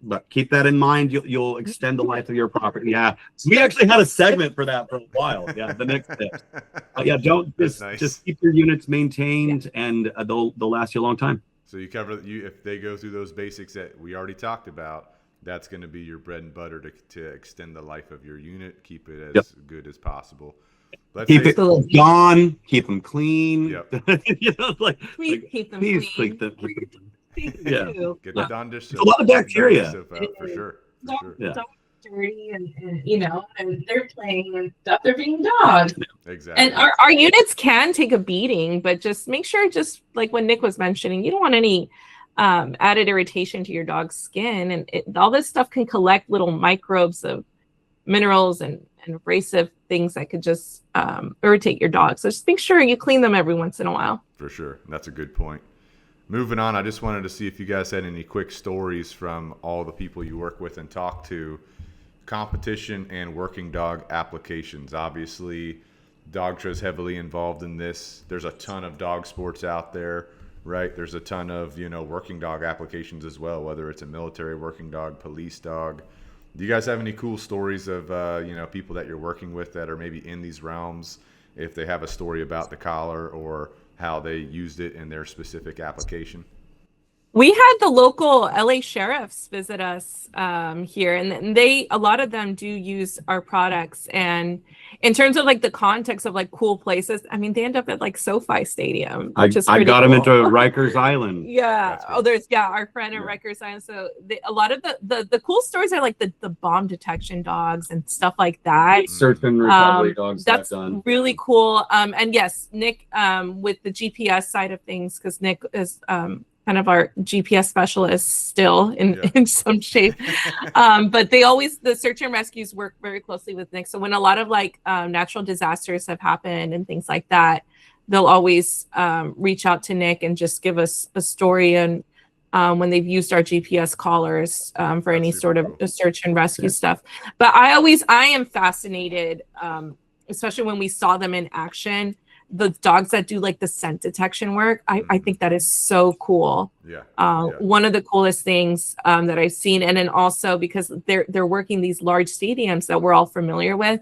But keep that in mind. You'll extend the life of your property. Yeah. So we actually had a segment for that for a while. Yeah. The next step. Don't just keep your units maintained and they'll last you a long time. So you cover if they go through those basics that we already talked about, that's going to be your bread and butter to extend the life of your unit. Keep it as good as possible. Keep it gone. Keep them clean. Yep. Please keep them clean. Get the Dawn dish soap. A lot of bacteria. For sure. Don't dirty and and they're playing and stuff. They're being dogs. Exactly. And our units can take a beating, but just make sure, just like when Nick was mentioning, you don't want any added irritation to your dog's skin, and all this stuff can collect little microbes of minerals and abrasive things that could just irritate your dog. So just make sure you clean them every once in a while. For sure. That's a good point. Moving on, I just wanted to see if you guys had any quick stories from all the people you work with and talk to, competition and working dog applications. Obviously, Dogtra is heavily involved in this. There's a ton of dog sports out there, right? There's a ton of, working dog applications as well, whether it's a military working dog, police dog. Do you guys have any cool stories of, people that you're working with that are maybe in these realms, if they have a story about the collar or how they used it in their specific application? We had the local LA sheriffs visit us here, and a lot of them do use our products. And in terms of like the context of like cool places, I mean, they end up at like SoFi Stadium, which is I pretty got cool. them into Rikers Island. Yeah. Cool. There's our friend at Rikers Island. So a lot of the cool stories are like the bomb detection dogs and stuff like that. Search and recovery dogs. That's done. really cool. And yes, Nick, with the GPS side of things, because Nick is kind of our GPS specialist still in some shape. But the search and rescues work very closely with Nick. So when a lot of like natural disasters have happened and things like that, they'll always reach out to Nick and just give us a story. And when they've used our GPS collars for any sort of search and rescue stuff. But I am fascinated, especially when we saw them in action, the dogs that do like the scent detection work. I think that is so cool. One of the coolest things that I've seen. And then also because they're working these large stadiums that we're all familiar with.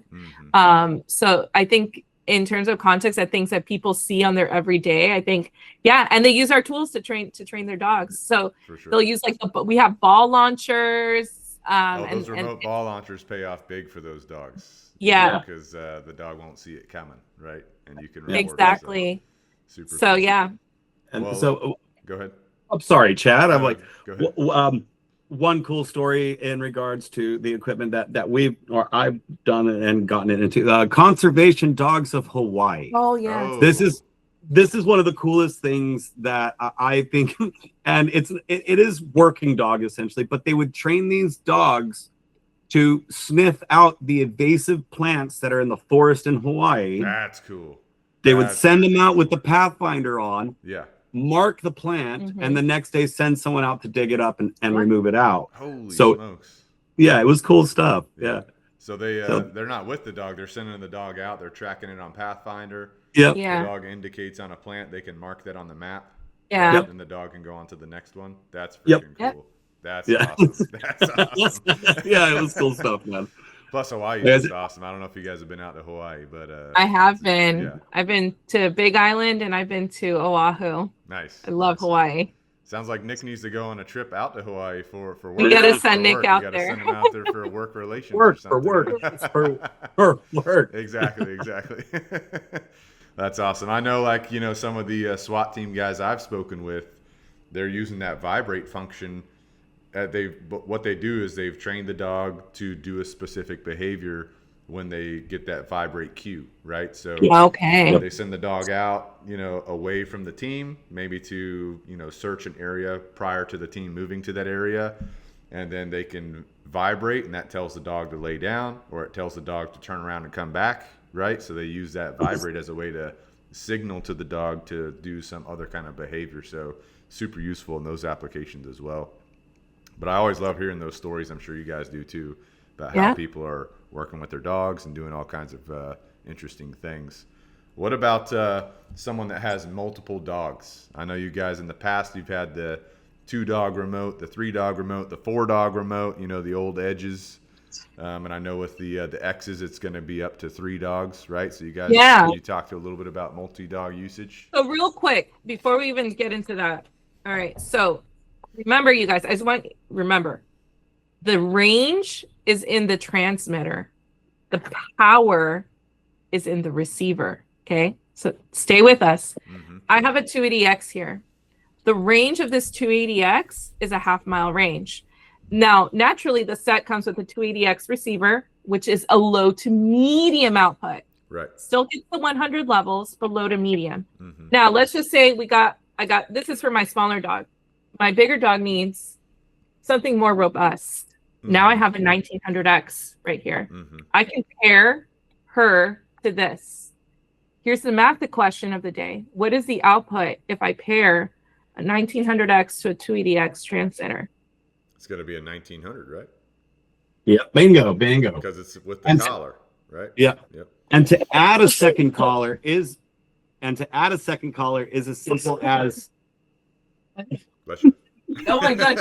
So I think in terms of context, that things that people see on their everyday, I think, and they use our tools to train their dogs. So they'll use like we have ball launchers. Those remote ball launchers pay off big for those dogs. Yeah, because the dog won't see it coming, right? And you can exactly. Super. So cool. yeah. And so go ahead. I'm sorry, Chad. I'm like, go ahead. One cool story in regards to the equipment that I've done and gotten it into conservation dogs of Hawaii. Oh yeah. Oh. This is one of the coolest things that I think, and it is working dog essentially, but they would train these dogs to sniff out the invasive plants that are in the forest in Hawaii. That's cool. They would send them out with the Pathfinder on. Yeah. Mark the plant, and the next day send someone out to dig it up and remove it out. Holy smokes. Yeah, it was cool stuff. Yeah. So they're not with the dog. They're sending the dog out. They're tracking it on Pathfinder. Yep. Yeah. The dog indicates on a plant. They can mark that on the map. Yeah. Right? And the dog can go on to the next one. That's freaking cool. That's awesome. That's awesome. Yeah, it was cool stuff, man. Plus Hawaii is awesome. I don't know if you guys have been out to Hawaii, but I have been. Yeah. I've been to Big Island and I've been to Oahu. Nice. I love Hawaii. Sounds like Nick needs to go on a trip out to Hawaii for work. We gotta send Nick out you there. Send him out there for work relations. Work or for work. Exactly. That's awesome. I know, like, some of the SWAT team guys I've spoken with, they're using that vibrate function. What they do is they've trained the dog to do a specific behavior when they get that vibrate cue, right? So they send the dog out, away from the team, maybe to, search an area prior to the team moving to that area. And then they can vibrate, and that tells the dog to lay down, or it tells the dog to turn around and come back, right? So they use that vibrate as a way to signal to the dog to do some other kind of behavior. So super useful in those applications as well. But I always love hearing those stories. I'm sure you guys do too, about how people are working with their dogs and doing all kinds of interesting things. What about someone that has multiple dogs? I know you guys in the past, you've had the 2-dog remote, the 3-dog remote, the 4-dog remote, the old edges. And I know with the X's, it's going to be up to 3 dogs, right? So you guys, you talked a little bit about multi-dog usage. So real quick, before we even get into that. All right. So remember, you guys, remember, the range is in the transmitter. The power is in the receiver. Okay. So stay with us. I have a 280X here. The range of this 280X is a half-mile range. Now, naturally, the set comes with a 280X receiver, which is a low to medium output. Right. Still gets the 100 levels, but low to medium. Now, let's just say this is for my smaller dog. My bigger dog needs something more robust. Now I have a 1900X right here. I can pair her to this. Here's the math question of the day. What is the output if I pair a 1900X to a 280X transmitter? It's going to be a 1900, right? Yeah, bingo. Because it's with the collar, right? Yeah. Yep. And to add a second collar is as simple as. Bless you. Oh my God.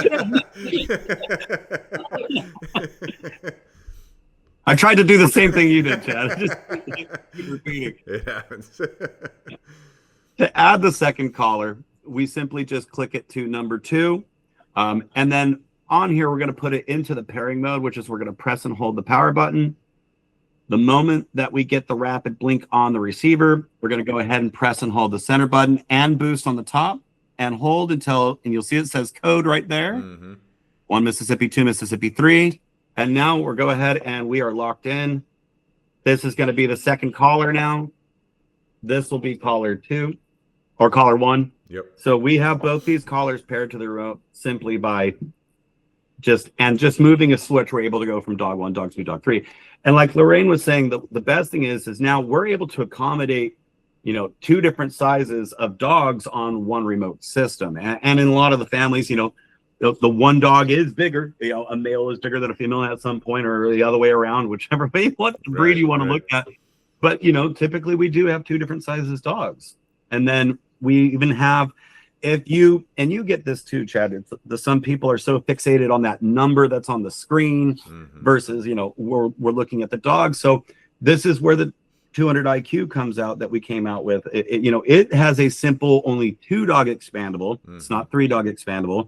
I tried to do the same thing you did, Chad. Just keep repeating. It happens. To add the second collar, we simply just click it to number 2. And then on here, we're going to put it into the pairing mode, which is we're going to press and hold the power button. The moment that we get the rapid blink on the receiver, we're going to go ahead and press and hold the center button and boost on the top and hold until, and you'll see it says code right there. Mm-hmm. 1 Mississippi, 2 Mississippi, 3. And now we'll go ahead and we are locked in. This is going to be the second collar now. This will be collar 2 or collar 1. Yep. So we have both these collars paired to the remote simply by just moving a switch. We're able to go from dog 1, dog 2, dog 3. And like Lorraine was saying, the best thing is now we're able to accommodate, 2 different sizes of dogs on one remote system. And in a lot of the families, the one dog is bigger. A male is bigger than a female at some point, or the other way around, whichever way, what breed you want to look at. But, typically we do have 2 different sizes dogs. And then we even have, and you get this too, Chad, some people are so fixated on that number that's on the screen versus, we're looking at the dog. So this is where the 200 IQ comes out that we came out with. It has a simple, only 2 dog expandable. It's not 3 dog expandable.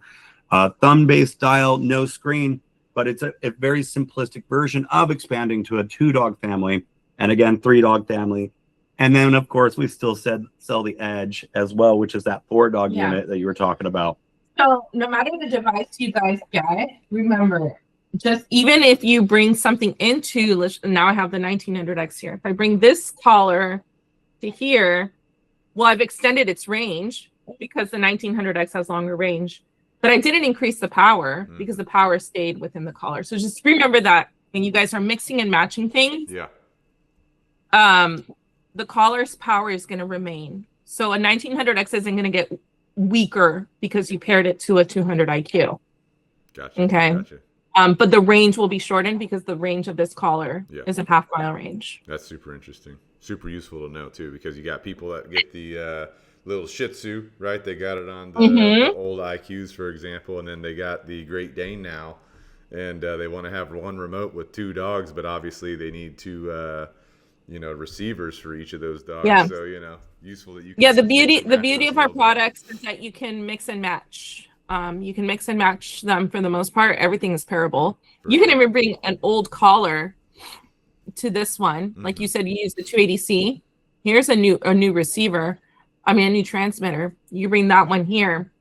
Thumb-based dial, no screen, but it's a very simplistic version of expanding to a 2 dog family. And again, 3 dog family. And then, of course, we still sell the Edge as well, which is that 4 dog unit that you were talking about. So no matter the device you guys get, remember, just even if you bring something into, now I have the 1900X here. If I bring this collar to here, well, I've extended its range because the 1900X has longer range, but I didn't increase the power because the power stayed within the collar. So just remember that when you guys are mixing and matching things, the collar's power is going to remain. So a 1900X isn't going to get weaker because you paired it to a 200 IQ. Gotcha. Okay. Gotcha. But the range will be shortened because the range of this collar is a half-mile range. That's super interesting. Super useful to know, too, because you got people that get the little Shih Tzu, right? They got it on the old IQs, for example, and then they got the Great Dane now, and they want to have one remote with 2 dogs, but obviously they need 2 receivers for each of those dogs. Yeah. So, useful that you can. Yeah, the beauty of our products is that you can mix and match. You can mix and match them for the most part. Everything is pairable. You can even bring an old collar to this one. Like you said, you use the 280C. Here's a new receiver. A new transmitter. You bring that one here.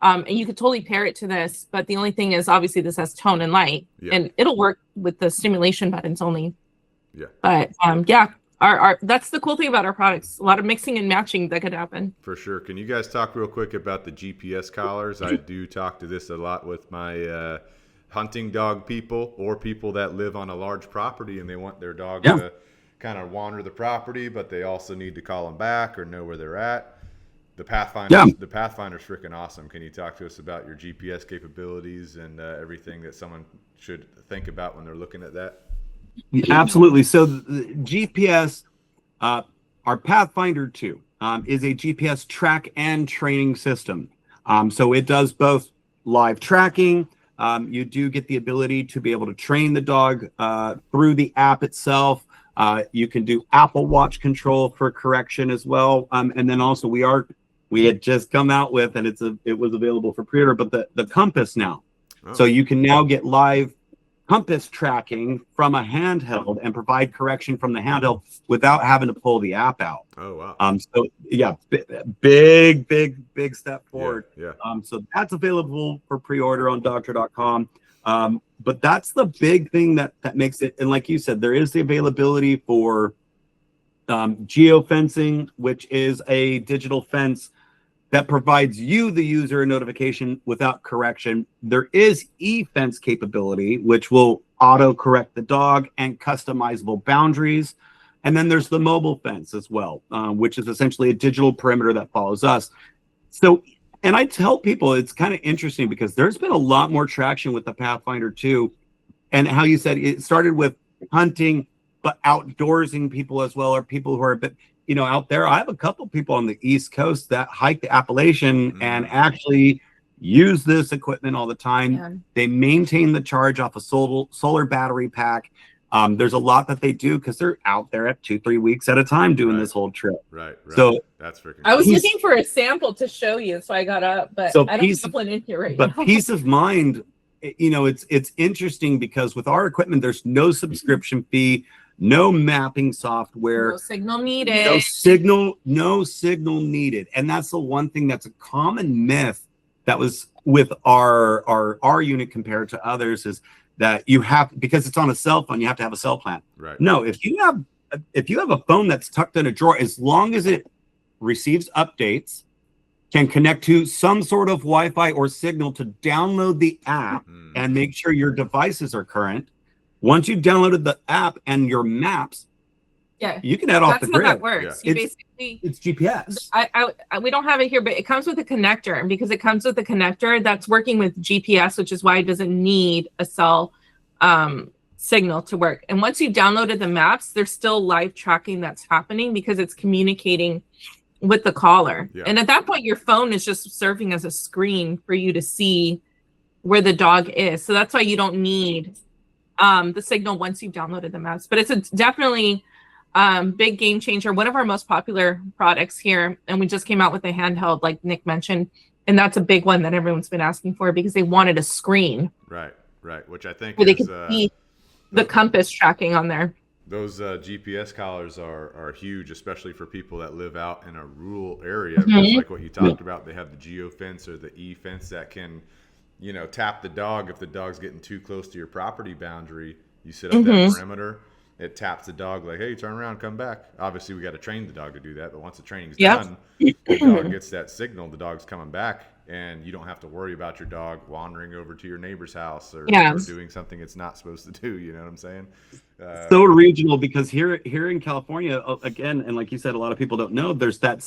And you could totally pair it to this. But the only thing is, obviously, this has tone and light. Yeah. And it'll work with the stimulation buttons only. Yeah. But our that's the cool thing about our products. A lot of mixing and matching that could happen. For sure. Can you guys talk real quick about the GPS collars? I do talk to this a lot with my hunting dog people or people that live on a large property and they want their dog to kind of wander the property, but they also need to call them back or know where they're at. The Pathfinder's freaking awesome. Can you talk to us about your GPS capabilities and everything that someone should think about when they're looking at that? Absolutely. So the GPS, our Pathfinder 2 is a GPS track and training system. So it does both live tracking. You do get the ability to be able to train the dog through the app itself. You can do Apple Watch control for correction as well. And then also we had just come out with, and it was available for pre-order, but the compass now. Oh. So you can now get live compass tracking from a handheld and provide correction from the handheld without having to pull the app out. Oh, wow. So yeah, big step forward. Yeah. So that's available for pre-order on Dogtra.com. But that's the big thing that makes it. And like you said, there is the availability for geofencing, which is a digital fence that provides you, the user, a notification without correction. There is e-fence capability, which will auto-correct the dog and customizable boundaries. And then there's the mobile fence as well, which is essentially a digital perimeter that follows us. So, and I tell people it's kind of interesting because there's been a lot more traction with the Pathfinder 2. And how you said it started with hunting, but outdoorsing people as well, or people who are a bit, out there. I have a couple people on the East Coast that hike the Appalachian and actually use this equipment all the time. Yeah. They maintain the charge off a solar battery pack. There's a lot that they do because they're out there at 2-3 weeks at a time doing this whole trip. Right. So that's freaking I was cool. looking for a sample to show you, so I got up, but I don't have one in here right now. But peace of mind, it's interesting because with our equipment, there's no subscription fee, no mapping software, No signal needed. no signal needed. And that's the one thing that's a common myth that was with our unit compared to others is that you have, because it's on a cell phone, you have to have a cell plan. Right. No, if you have a phone that's tucked in a drawer, as long as it receives updates, can connect to some sort of Wi-Fi or signal to download the app and make sure your devices are current. Once you've downloaded the app and your maps, you can head off the grid. That's how that works. Yeah. It's GPS. We don't have it here, but it comes with a connector, and because it comes with a connector, that's working with GPS, which is why it doesn't need a cell signal to work. And once you've downloaded the maps, there's still live tracking that's happening because it's communicating with the caller. Yeah. And at that point, your phone is just serving as a screen for you to see where the dog is. So that's why you don't need the signal once you've downloaded the maps. But it's definitely big game changer. One of our most popular products here, and we just came out with a handheld, like Nick mentioned, and that's a big one that everyone's been asking for because they wanted a screen. Right. Which I think where they is, can see the compass tracking on there. Those GPS collars are huge, especially for people that live out in a rural area. Just like what you talked about, they have the geo fence or the e-fence that can, tap the dog if the dog's getting too close to your property boundary. You set up that perimeter, it taps the dog like, hey, turn around, come back. Obviously, we got to train the dog to do that, but once the training's done, the dog gets that signal, the dog's coming back, and you don't have to worry about your dog wandering over to your neighbor's house or doing something it's not supposed to do. You know what I'm saying? So regional, because here in California, again, and like you said, a lot of people don't know, there's that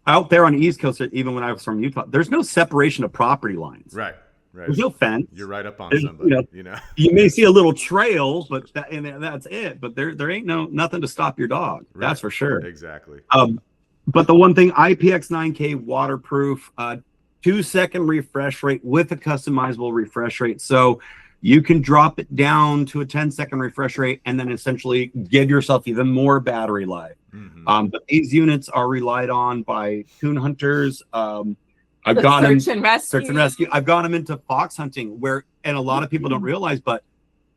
out there on the East Coast, even when I was from Utah, there's no separation of property lines. Right. There's no fence. You're right up on somebody. You may see a little trail, but that's it. But there ain't nothing to stop your dog. Right. That's for sure. Exactly. But the one thing, IPX9K waterproof, 2-second refresh rate with a customizable refresh rate. So you can drop it down to a 10-second refresh rate and then essentially give yourself even more battery life. But these units are relied on by coon hunters. I've got them search and rescue. I've got them into fox hunting and a lot of people don't realize, but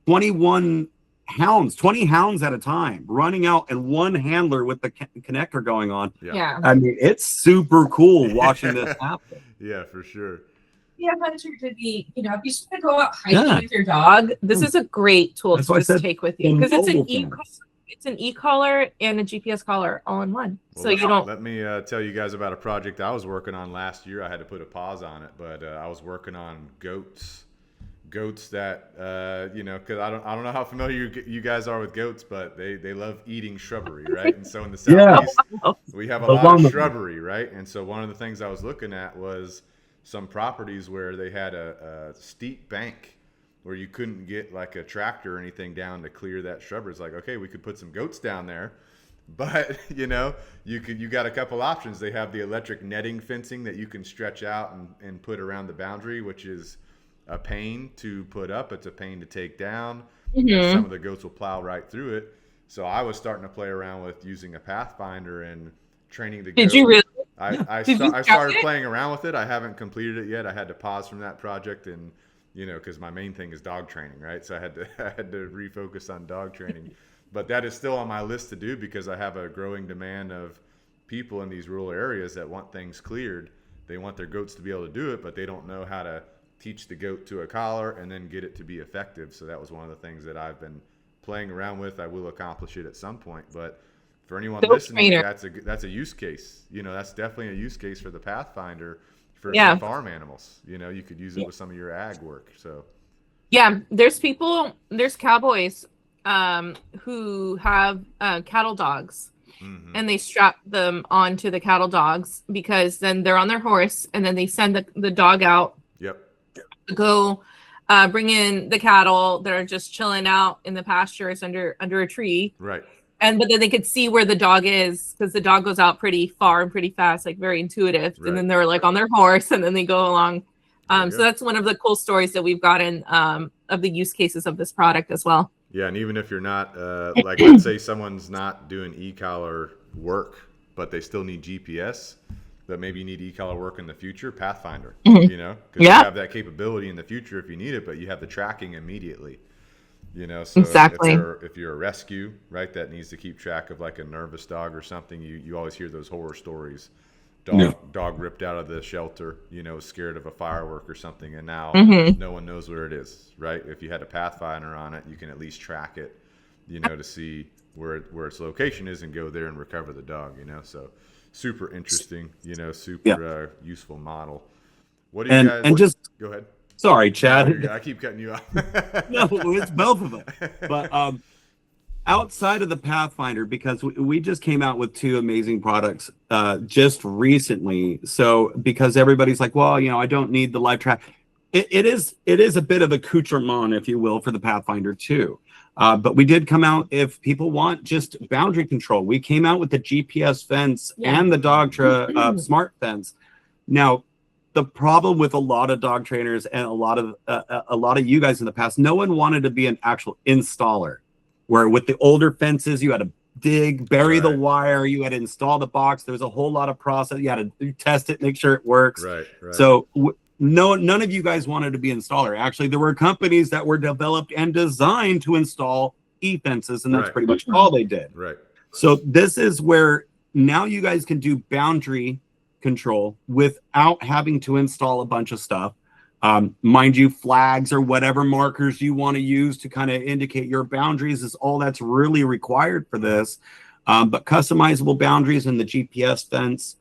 20 hounds at a time running out and one handler with the connector going on. Yeah. I mean, it's super cool watching this happen. Yeah, for sure. Yeah, hunter to be, if you just want to go out hiking with your dog, this is a great tool to just take with you because it's an e-collar and a GPS collar all in one. Well, so you don't. Let me tell you guys about a project I was working on last year. I had to put a pause on it, but I was working on goats that because I don't know how familiar you guys are with goats, but they love eating shrubbery, right? And so in the Southeast, we have a lot of shrubbery, right? And so one of the things I was looking at was some properties where they had a steep bank where you couldn't get like a tractor or anything down to clear that shrubbery. It's like, okay, we could put some goats down there, but you got a couple options. They have the electric netting fencing that you can stretch out and put around the boundary, which is a pain to put up. It's a pain to take down. Some of the goats will plow right through it. So I was starting to play around with using a Pathfinder and training the goat. Did you really? I started playing around with it. I haven't completed it yet. I had to pause from that project and because my main thing is dog training, right? So I had to refocus on dog training. But that is still on my list to do because I have a growing demand of people in these rural areas that want things cleared. They want their goats to be able to do it, but they don't know how to teach the goat to a collar and then get it to be effective. So that was one of the things that I've been playing around with. I will accomplish it at some point, but for anyone listening, that's a use case. That's definitely a use case for the Pathfinder for some farm animals. You could use it with some of your ag work. So there's cowboys who have cattle dogs, Mm-hmm. and they strap them onto the cattle dogs because then they're on their horse, and then they send the dog out Yep. to go bring in the cattle that are just chilling out in the pastures under a tree. Right. But then they could see where the dog is because the dog goes out pretty far and pretty fast, like very intuitive. Right. And then they're like on their horse, and then they go along. There you So go. that's one of the cool stories that we've gotten of the use cases of this product as well. Yeah, and even if you're not, like, let's say someone's not doing e-collar work, but they still need GPS, but maybe you need e-collar work in the future, Pathfinder, you know, because Yeah. you have that capability in the future if you need it, but you have the tracking immediately, you know. So Exactly. if you're a rescue, right, that needs to keep track of like a nervous dog or something, you always hear those horror stories. Dog ripped out of the shelter, you know, scared of a firework or something, and now no one knows where it is, right? If you had a Pathfinder on it, you can at least track it, you know, to see where its location is and go there and recover the dog, you know. So super interesting, you know, super useful model. What do you guys? Go ahead. Sorry, Chad. I keep cutting you off. No, it's both of them. But outside of the Pathfinder, because we just came out with 2 amazing products just recently. So because everybody's like, well, you know, I don't need the live track. It is a bit of accoutrement, if you will, for the Pathfinder too. But we did come out, if people want just boundary control, we came out with the GPS fence and the Dogtra smart fence. Now, the problem with a lot of dog trainers and a lot of you guys in the past, no one wanted to be an actual installer. Where with the older fences, you had to dig, bury the wire, you had to install the box. There was a whole lot of process. You had to test it, make sure it works. Right. So none of you guys wanted to be installer. Actually, there were companies that were developed and designed to install e-fences, and that's pretty much all they did. Right. So this is where now you guys can do boundary control without having to install a bunch of stuff. Mind you, flags or whatever markers you want to use to kind of indicate your boundaries is all that's really required for this. But customizable boundaries in the GPS fence,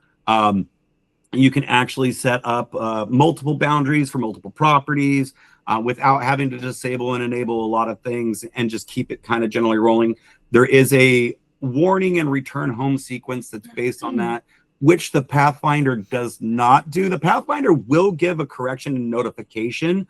you can actually set up multiple boundaries for multiple properties without having to disable and enable a lot of things and just keep it kind of generally rolling. There is a warning and return home sequence that's based on that, which the Pathfinder does not do. The Pathfinder will give a correction and notification,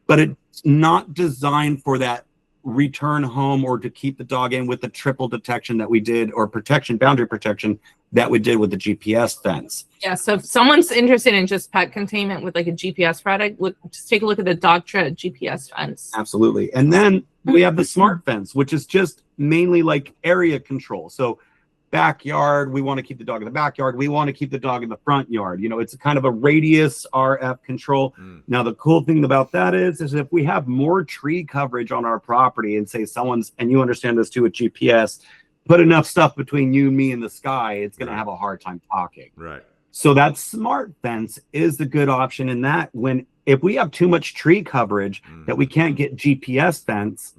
but it's not designed for that return home or to keep the dog in with the triple detection that we did, or boundary protection that we did with the GPS fence. Yeah, so if someone's interested in just pet containment with like a GPS product, just take a look at the Dogtra GPS fence. Absolutely. And then we have the smart fence, which is just mainly like area control. So backyard, we want to keep the dog in the backyard, we want to keep the dog in the front yard. You know, it's a kind of a radius RF control. Now the cool thing about that is if we have more tree coverage on our property, and say and you understand this too with GPS, put enough stuff between you, me, and the sky, it's going to have a hard time talking. Right. So that smart fence is the good option in that if we have too much tree coverage that we can't get GPS fence,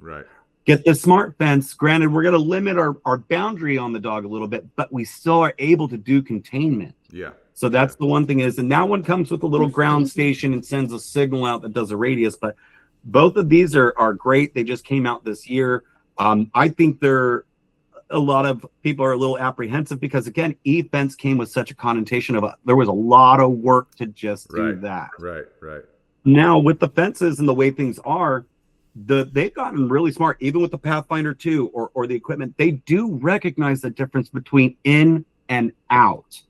get the smart fence. Granted, we're going to limit our boundary on the dog a little bit, but we still are able to do containment. Yeah. So that's the one thing is, and that one comes with a little ground station and sends a signal out that does a radius. But both of these are great. They just came out this year. I think a lot of people are a little apprehensive because, again, e-fence came with such a connotation of there was a lot of work to just do that. Right. Now with the fences and the way things are, they've gotten really smart, even with the Pathfinder 2 or the equipment. They do recognize the difference between in and out.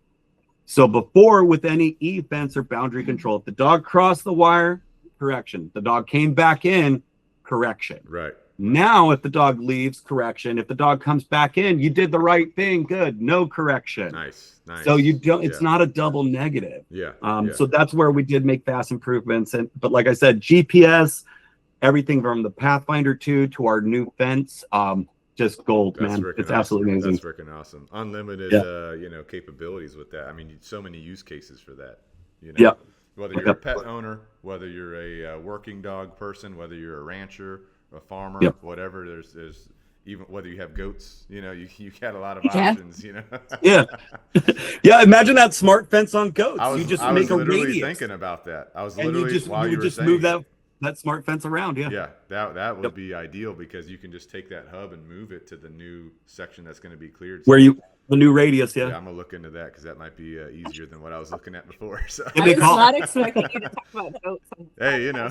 So before, with any e-fence or boundary control, if the dog crossed the wire, correction. The dog came back in, correction. Right. Now, if the dog leaves, correction. If the dog comes back in, you did the right thing, good, no correction. Nice. So you don't. It's not a double negative. Yeah. So that's where we did make fast improvements. But like I said, GPS. Everything from the Pathfinder 2 to our new fence, just gold, man. It's absolutely amazing. That's freaking awesome. Unlimited, capabilities with that. I mean, so many use cases for that. You know, whether you're a pet owner, whether you're a working dog person, whether you're a rancher, a farmer, whatever. There's even whether you have goats. You know, you got a lot of options. You know. Yeah. Imagine that smart fence on goats. You just make a literally radius. thinking about that. I was and literally you would just move that. that smart fence around. Yeah. Yeah, that would be ideal because you can just take that hub and move it to the new section that's going to be cleared. Where the new radius. Yeah. Yeah, I'm gonna look into that because that might be easier than what I was looking at before. So I was not expecting you to talk about goats. hey, you know,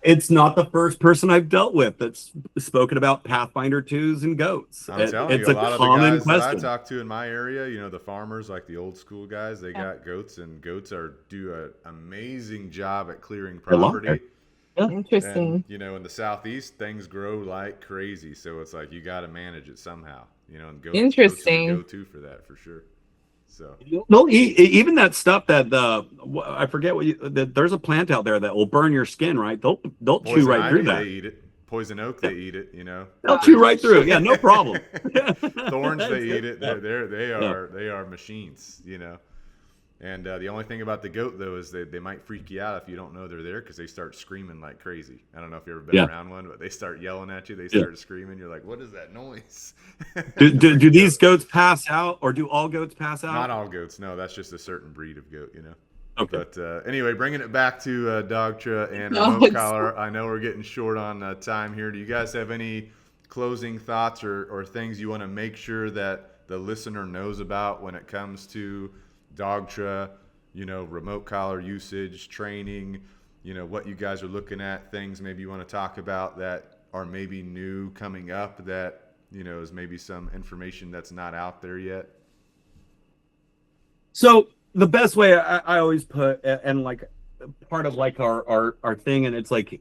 it's not the first person I've dealt with that's spoken about Pathfinder 2s and goats. I'm telling It's you, a a lot of common the guys question. that I talk to in my area, you know, the farmers, like the old school guys, they got goats, and goats do an amazing job at clearing property. Interesting. And, you know, in the southeast, things grow like crazy, so it's like you got to manage it somehow. You know, and goats Interesting. Goats are the go-to for that for sure. So no, even that stuff that I forget there's a plant out there that will burn your skin, right? They'll chew right through that. They eat it. Poison oak, they eat it. You know, they'll chew right through it. Yeah, no problem. Thorns, they eat it. They are machines. You know. And the only thing about the goat, though, is they might freak you out if you don't know they're there because they start screaming like crazy. I don't know if you've ever been around one, but they start yelling at you. They start screaming. You're like, what is that noise? do these goats pass out, or do all goats pass out? Not all goats. No, that's just a certain breed of goat, you know. Okay. But anyway, bringing it back to Dogtra and remote collar, I know we're getting short on time here. Do you guys have any closing thoughts or things you want to make sure that the listener knows about when it comes to Dogtra, you know, remote collar usage, training, you know, what you guys are looking at, things maybe you want to talk about that are maybe new coming up that, you know, is maybe some information that's not out there yet? So the best way I always put, and like part of like our thing, and it's like,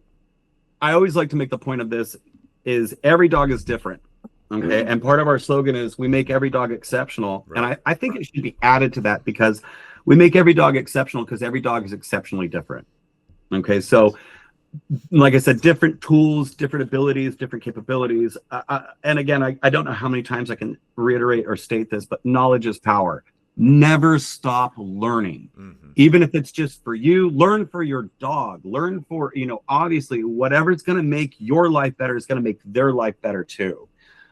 I always like to make the point of this is every dog is different. Okay. And part of our slogan is we make every dog exceptional. Right. And I think it should be added to that because we make every dog exceptional because every dog is exceptionally different. Okay. So like I said, different tools, different abilities, different capabilities. And again, I don't know how many times I can reiterate or state this, but knowledge is power. Never stop learning. Mm-hmm. Even if it's just for you, learn for your dog, learn for, you know, obviously whatever's going to make your life better is going to make their life better too.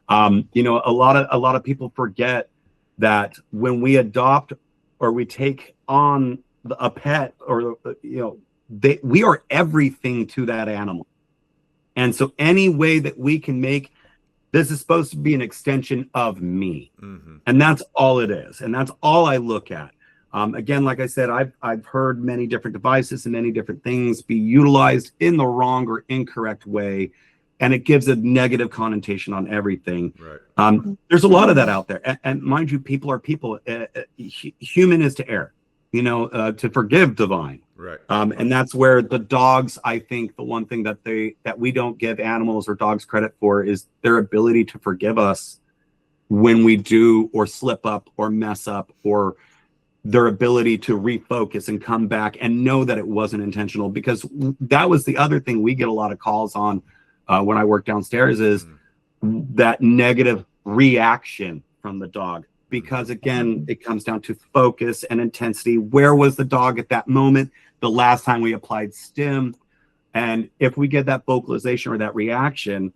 You know, a lot of people forget that when we adopt or we take on a pet, or you know, we are everything to that animal. And so any way that we can make this is supposed to be an extension of me. Mm-hmm. And that's all it is. And that's all I look at. Again, like I said, I've heard many different devices and many different things be utilized in the wrong or incorrect way. And it gives a negative connotation on everything. Right. There's a lot of that out there. And mind you, people are people. Human is to err, you know, to forgive divine. Right. And that's where the dogs, I think the one thing that we don't give animals or dogs credit for is their ability to forgive us when we do or slip up or mess up, or their ability to refocus and come back and know that it wasn't intentional. Because that was the other thing we get a lot of calls on. When I work downstairs is that negative reaction from the dog, because again, it comes down to focus and intensity. Where was the dog at that moment? The last time we applied stim. And if we get that vocalization or that reaction,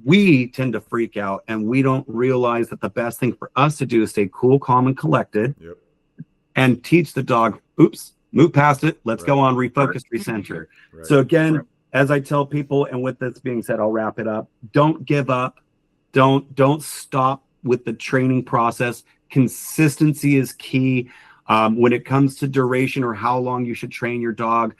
we tend to freak out and we don't realize that the best thing for us to do is stay cool, calm, and collected. Yep. And teach the dog, oops, move past it. Let's go on, refocus, recenter. Right. So again, as I tell people, and with this being said, I'll wrap it up. Don't give up. Don't stop with the training process. Consistency is key. When it comes to duration or how long you should train your dog,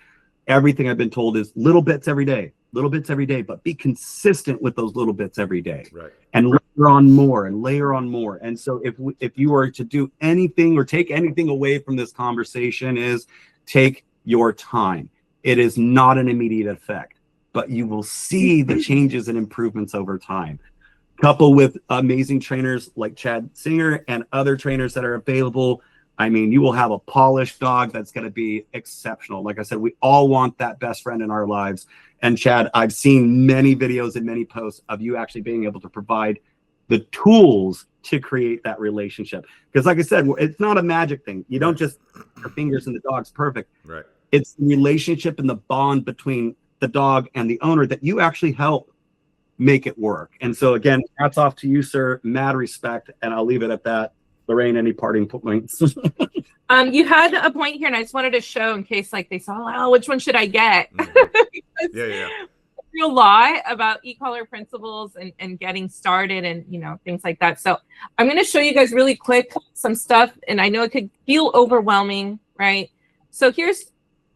everything I've been told is little bits every day, but be consistent with those little bits every day. Right. And layer on more and layer on more. And so if you are to do anything or take anything away from this conversation is take your time. It is not an immediate effect, but you will see the changes and improvements over time. Coupled with amazing trainers like Chad Singer and other trainers that are available, I mean, you will have a polished dog that's going to be exceptional. Like I said, we all want that best friend in our lives. And Chad, I've seen many videos and many posts of you actually being able to provide the tools to create that relationship. Because like I said, it's not a magic thing. You don't just put your fingers in the dog's perfect. Right. It's the relationship and the bond between the dog and the owner that you actually help make it work. And so again, hats off to you, sir. Mad respect. And I'll leave it at that. Lorraine, any parting points? You had a point here, and I just wanted to show in case like they saw, oh, which one should I get? Yeah. A lot about e-collar principles and getting started and things like that. So I'm going to show you guys really quick some stuff, and I know it could feel overwhelming, right? So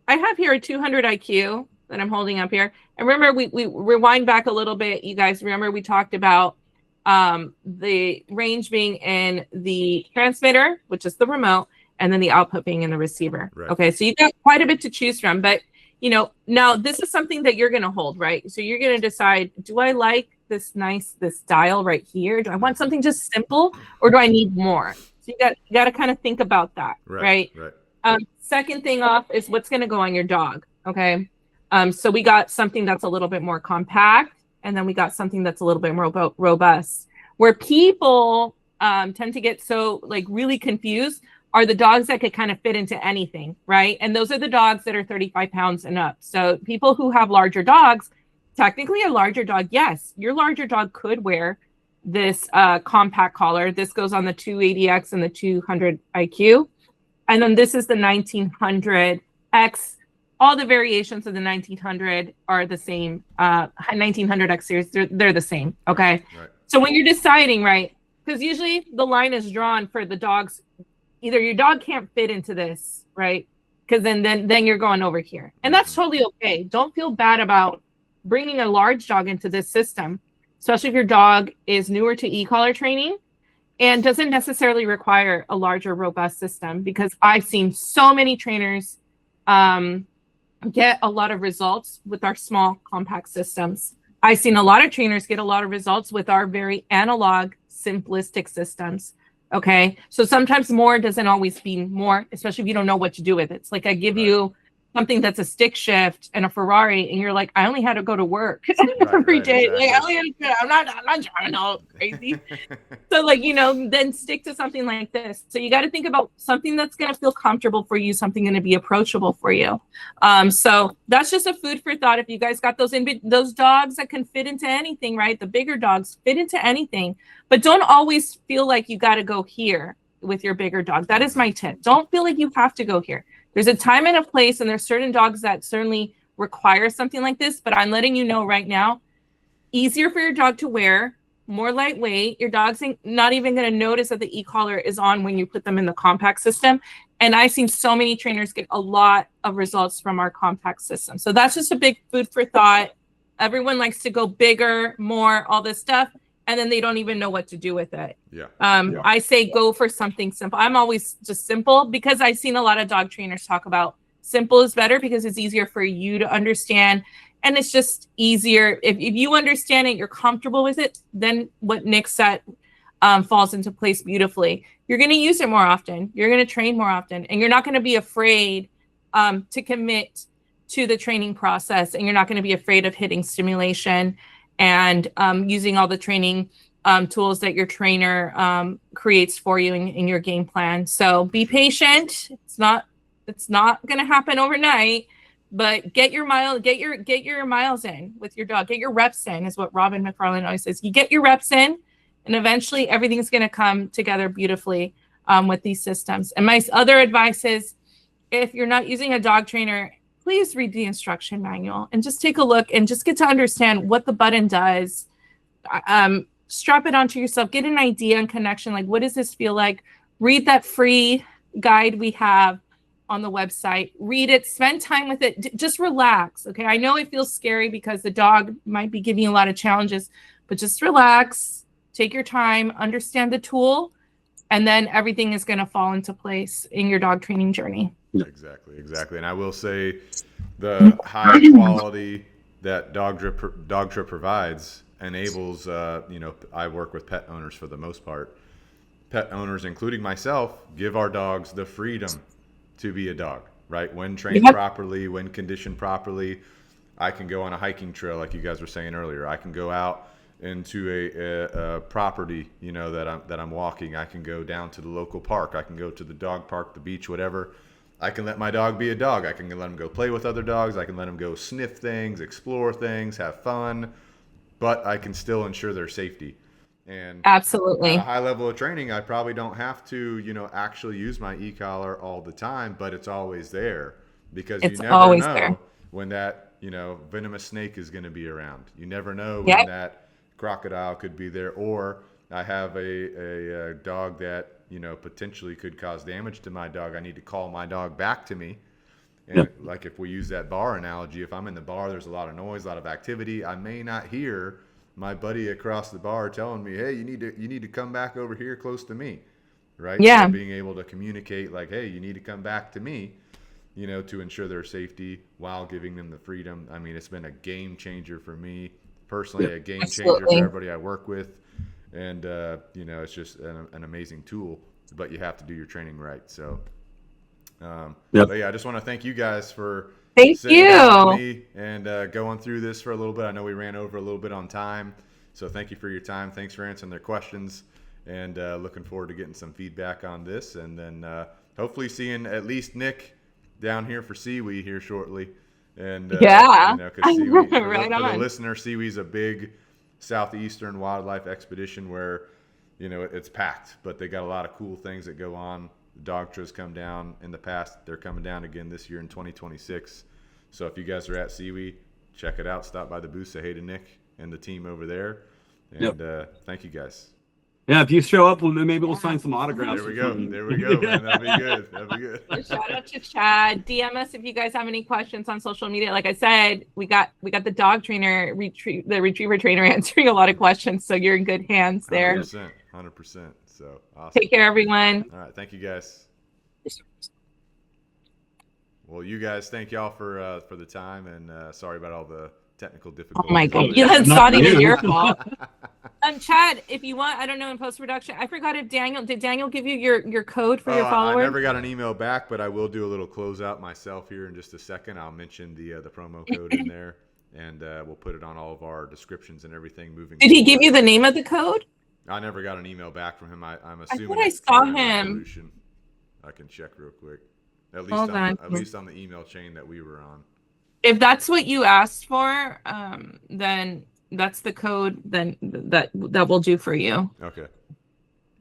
I have here a 200 IQ that I'm holding up here. And remember, we rewind back a little bit. You guys remember we talked about the range being in the transmitter, which is the remote, and then the output being in the receiver. Right. Okay, so you got quite a bit to choose from, but now this is something that you're going to hold, right? So you're going to decide, do I like this dial right here? Do I want something just simple, or do I need more? So you got to kind of think about that, right? Second thing off is what's going to go on your dog. Okay. So we got something that's a little bit more compact, and then we got something that's a little bit more robust. Where people tend to get so like really confused are the dogs that could kind of fit into anything, right? And those are the dogs that are 35 pounds and up. So people who have larger dogs, technically a larger dog, yes, your larger dog could wear this compact collar. This goes on the 280X and the 200 IQ. And then this is the 1900X. All the variations of the 1900 are the same. 1900X series, they're the same, okay? Right. So when you're deciding, right, because usually the line is drawn for the dogs, either your dog can't fit into this, right? Because then you're going over here. And that's totally okay. Don't feel bad about bringing a large dog into this system, especially if your dog is newer to e-collar training and doesn't necessarily require a larger, robust system, because I've seen so many trainers get a lot of results with our small, compact systems. I've seen a lot of trainers get a lot of results with our very analog, simplistic systems. Okay. So sometimes more doesn't always mean more, especially if you don't know what to do with it. It's like I give you something that's a stick shift and a Ferrari, and you're like, I only had to go to work every day. Exactly. Like, I'm not driving all crazy. So then stick to something like this. So you got to think about something that's going to feel comfortable for you, something going to be approachable for you. So that's just a food for thought. If you guys got those dogs that can fit into anything, right? The bigger dogs fit into anything, but don't always feel like you got to go here with your bigger dog. That is my tip. Don't feel like you have to go here. There's a time and a place, and there's certain dogs that certainly require something like this, but I'm letting you know right now, easier for your dog to wear, more lightweight. Your dog's not even going to notice that the e-collar is on when you put them in the compact system. And I've seen so many trainers get a lot of results from our compact system. So that's just a big food for thought. Everyone likes to go bigger, more, all this stuff, and then they don't even know what to do with it. I say go for something simple. I'm always just simple, because I've seen a lot of dog trainers talk about simple is better because it's easier for you to understand. And it's just easier. If you understand it, you're comfortable with it, then what Nick said falls into place beautifully. You're going to use it more often. You're going to train more often. And you're not going to be afraid to commit to the training process. And you're not going to be afraid of hitting stimulation and using all the training tools that your trainer creates for you in your game plan. So be patient. It's not going to happen overnight, but get your miles in with your dog. Get your reps in, is what Robin McFarland always says. You get your reps in, and eventually everything's going to come together beautifully with these systems. And my other advice is, if you're not using a dog trainer, please read the instruction manual and just take a look and just get to understand what the button does. Strap it onto yourself, get an idea and connection. Like, what does this feel like? Read that free guide we have on the website. Read it, spend time with it. Just relax. Okay. I know it feels scary because the dog might be giving you a lot of challenges, but just relax, take your time, understand the tool, and then everything is going to fall into place in your dog training journey. Exactly. And I will say the high quality that Dogtra provides enables, I work with pet owners for the most part. Pet owners, including myself, give our dogs the freedom to be a dog, right? When trained properly, when conditioned properly. I can go on a hiking trail, like you guys were saying earlier. I can go out into a property, that I'm walking. I can go down to the local park. I can go to the dog park, the beach, whatever. I can let my dog be a dog. I can let him go play with other dogs. I can let him go sniff things, explore things, have fun, but I can still ensure their safety. And Absolutely. at a high level of training, I probably don't have to, actually use my e-collar all the time, but it's always there because you It's never always there. know when that, venomous snake is going to be around. You never know when Yep. that crocodile could be there, or I have a dog that, potentially could cause damage to my dog. I need to call my dog back to me. And Yep. like if we use that bar analogy, if I'm in the bar, there's a lot of noise, a lot of activity. I may not hear my buddy across the bar telling me, "Hey, you need to come back over here close to me," right? Yeah. So being able to communicate like, "Hey, you need to come back to me," to ensure their safety while giving them the freedom. I mean, it's been a game changer for me personally, a game changer Absolutely. for everybody I work with, and it's just an amazing tool. But you have to do your training right. So. Yep. But yeah, I just want to thank you guys for Thank sitting down with you. me and going through this for a little bit. I know we ran over a little bit on time, so thank you for your time. Thanks for answering their questions, and looking forward to getting some feedback on this, and then hopefully seeing at least Nick down here for Seawee here shortly. And Yeah. 'cause Seawee, Right for the on. listener, Seawee's a big southeastern wildlife expedition where it's packed, but they got a lot of cool things that go on. Dogtra's come down in the past. They're coming down again this year in 2026. So if you guys are at Seawee, check it out. Stop by the booth. Say hey to Nick and the team over there. And thank you guys. Yeah, if you show up, maybe we'll sign some autographs. There we go. There we go, man. That'd be good. That'd be good. Shout out to Chad. DM us if you guys have any questions on social media. Like I said, we got the dog trainer, the retriever trainer answering a lot of questions. So you're in good hands there. 100%. So awesome. Take care, everyone. All right. Thank you guys. Well, you guys, thank y'all for the time, and sorry about all the technical difficulties. Oh my God. Yeah, That's not even you. your fault. Chad, if you want, I don't know, in post-production, I forgot if did Daniel give you your code for your I followers? never got an email back, but I will do a little closeout myself here in just a second. I'll mention the promo code in there, and we'll put it on all of our descriptions and everything moving Did he forward. give you the name of the code? I never got an email back from him. I'm assuming thought I it's saw Canine him. Revolution. I can check real quick. At least Hold on. at least on the email chain that we were on. If that's what you asked for, then that's the code then that will do for you. Okay.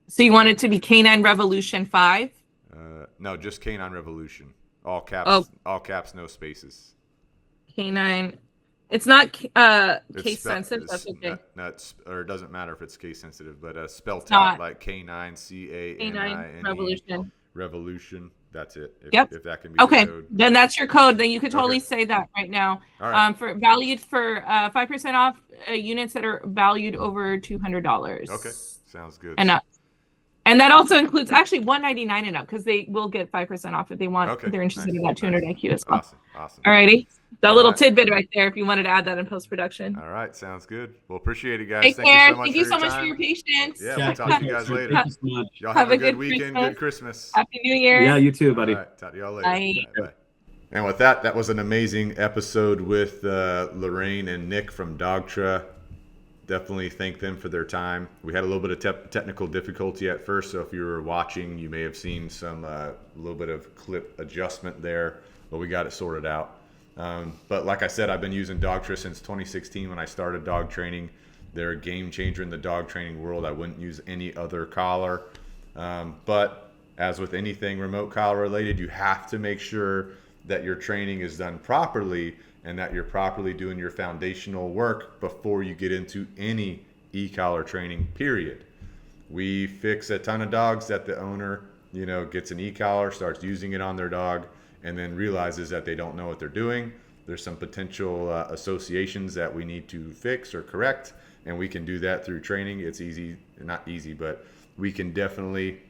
So you want it to be Canine Revolution 5? No, just Canine Revolution. All caps. Oh. All caps, no spaces. Canine. It's not It's case sensitive. That's okay. Or it doesn't matter if it's case sensitive, but spelled not. out like Canine, Canine Canine Revolution. Revolution. That's it. Yep. If that can be Okay, the code. then that's your code. Then you could totally Okay. say that right now. All right. For valued for 5% off units that are valued over $200. Okay. Sounds good. And up. And that also includes actually $199 and up because they will get 5% off if they want. Okay. They're interested in Nice. that 200 IQ as well. Awesome. Alrighty. That All little right. tidbit right there if you wanted to add that in post production. All right. Sounds good. Well, appreciate it, guys. Take Thank care. you so much Thank you for so your much time. for your patience. Yeah, we'll talk to you guys later. Thank you so much. Y'all Have have a a good good weekend. Christmas. Good Christmas. Happy New Year. Yeah, you too, buddy. All right. Talk to y'all later. Bye. Bye. And with that was an amazing episode with Lorraine and Nick from Dogtra. Definitely thank them for their time. We had a little bit of technical difficulty at first, so if you were watching, you may have seen some little bit of clip adjustment there, but we got it sorted out. But like I said, I've been using Dogtra since 2016 when I started dog training. They're a game changer in the dog training world. I wouldn't use any other collar. But as with anything remote collar related, you have to make sure that your training is done properly and that you're properly doing your foundational work before you get into any e-collar training, period. We fix a ton of dogs that the owner, gets an e-collar, starts using it on their dog, and then realizes that they don't know what they're doing. There's some potential associations that we need to fix or correct, and we can do that through training. It's easy, not easy, but we can definitely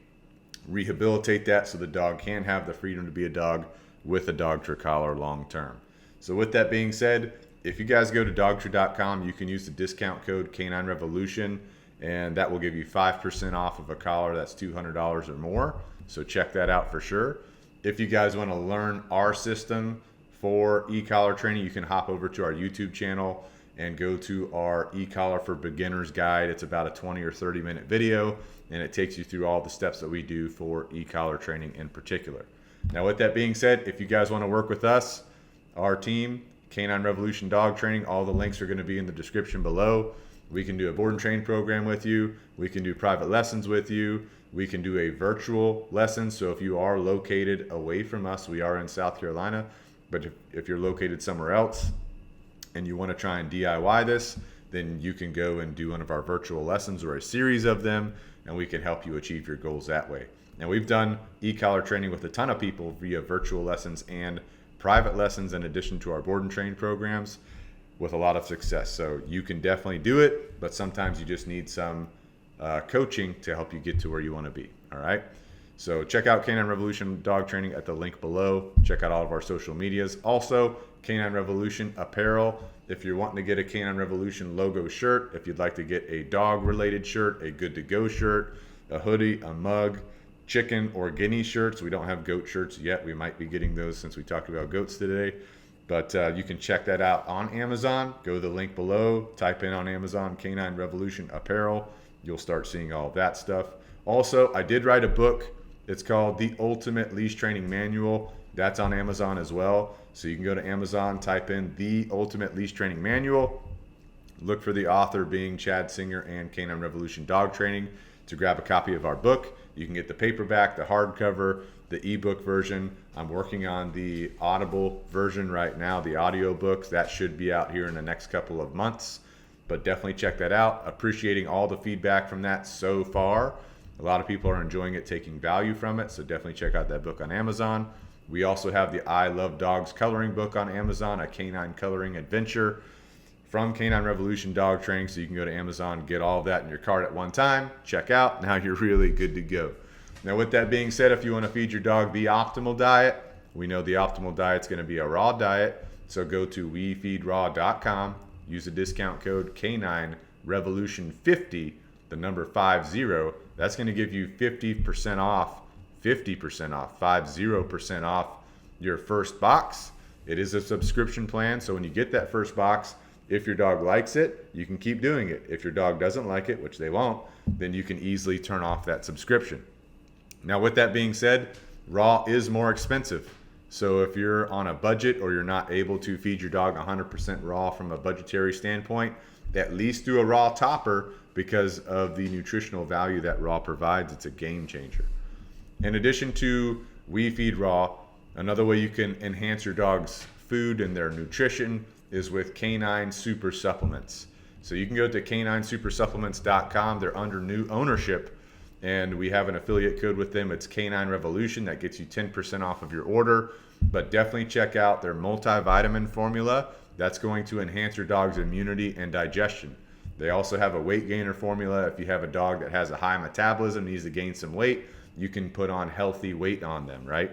rehabilitate that so the dog can have the freedom to be a dog with a Dogtra collar long term. So with that being said, if you guys go to Dogtra.com, you can use the discount code Canine Revolution, and that will give you 5% off of a collar that's $200 or more. So check that out for sure. If you guys want to learn our system for e-collar training, you can hop over to our YouTube channel and go to our e-collar for beginners guide. It's about a 20 or 30 minute video, and it takes you through all the steps that we do for e-collar training in particular. Now with that being said, if you guys want to work with us, our team, Canine Revolution Dog Training, all the links are going to be in the description below. We can do a board and train program with you. We can do private lessons with you. We can do a virtual lesson. So if you are located away from us, we are in South Carolina, but if you're located somewhere else and you want to try and DIY this, then you can go and do one of our virtual lessons or a series of them, and we can help you achieve your goals that way. And we've done e-collar training with a ton of people via virtual lessons and private lessons in addition to our board and train programs with a lot of success. So you can definitely do it, but sometimes you just need some coaching to help you get to where you want to be. All right. So check out Canine Revolution dog training at the link below. Check out all of our social medias. Also, Canine Revolution apparel. If you're wanting to get a Canine Revolution logo shirt, if you'd like to get a dog related shirt, a good to go shirt, a hoodie, a mug, chicken or guinea shirts. We don't have goat shirts yet. We might be getting those since we talked about goats today. But you can check that out on Amazon. Go to the link below. Type in on Amazon Canine Revolution apparel. You'll start seeing all of that stuff. Also, I did write a book. It's called The Ultimate Leash Training Manual. That's on Amazon as well. So you can go to Amazon, type in The Ultimate Leash Training Manual. Look for the author being Chad Singer and Canine Revolution Dog Training to grab a copy of our book. You can get the paperback, the hardcover, the ebook version. I'm working on the Audible version right now, the audio books. That should be out here in the next couple of months. But definitely check that out. Appreciating all the feedback from that so far. A lot of people are enjoying it, taking value from it. So definitely check out that book on Amazon. We also have the I Love Dogs coloring book on Amazon, a canine coloring adventure from Canine Revolution Dog Training. So you can go to Amazon, get all of that in your cart at one time, check out. Now you're really good to go. Now with that being said, if you want to feed your dog the optimal diet, we know the optimal diet is going to be a raw diet. So go to wefeedraw.com. Use the discount code Canine Revolution 50, the number 50. That's going to give you 50% off, 50% off your first box. It is a subscription plan. So when you get that first box, if your dog likes it, you can keep doing it. If your dog doesn't like it, which they won't, then you can easily turn off that subscription. Now, with that being said, raw is more expensive. So if you're on a budget or you're not able to feed your dog 100% raw from a budgetary standpoint, at least do a raw topper because of the nutritional value that raw provides. It's a game changer. In addition to We Feed Raw, another way you can enhance your dog's food and their nutrition is with Canine Super Supplements. So you can go to caninesupersupplements.com. They're under new ownership, and we have an affiliate code with them. It's Canine Revolution. That gets you 10% off of your order. But definitely check out their multivitamin formula. That's going to enhance your dog's immunity and digestion. They also have a weight gainer formula. If you have a dog that has a high metabolism, needs to gain some weight, you can put on healthy weight on them, right?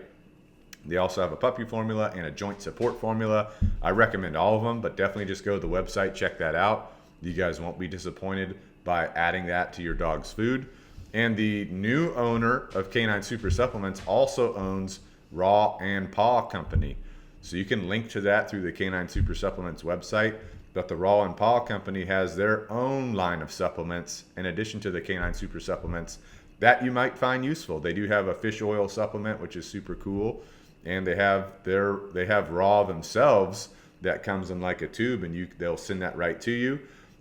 They also have a puppy formula and a joint support formula. I recommend all of them, but definitely just go to the website, check that out. You guys won't be disappointed by adding that to your dog's food. And the new owner of Canine Super Supplements also owns Raw and Paw Company. So you can link to that through the Canine Super Supplements website. But the Raw and Paw Company has their own line of supplements in addition to the Canine Super Supplements that you might find useful. They do have a fish oil supplement, which is super cool. And they have Raw themselves that comes in like a tube, and they'll send that right to you.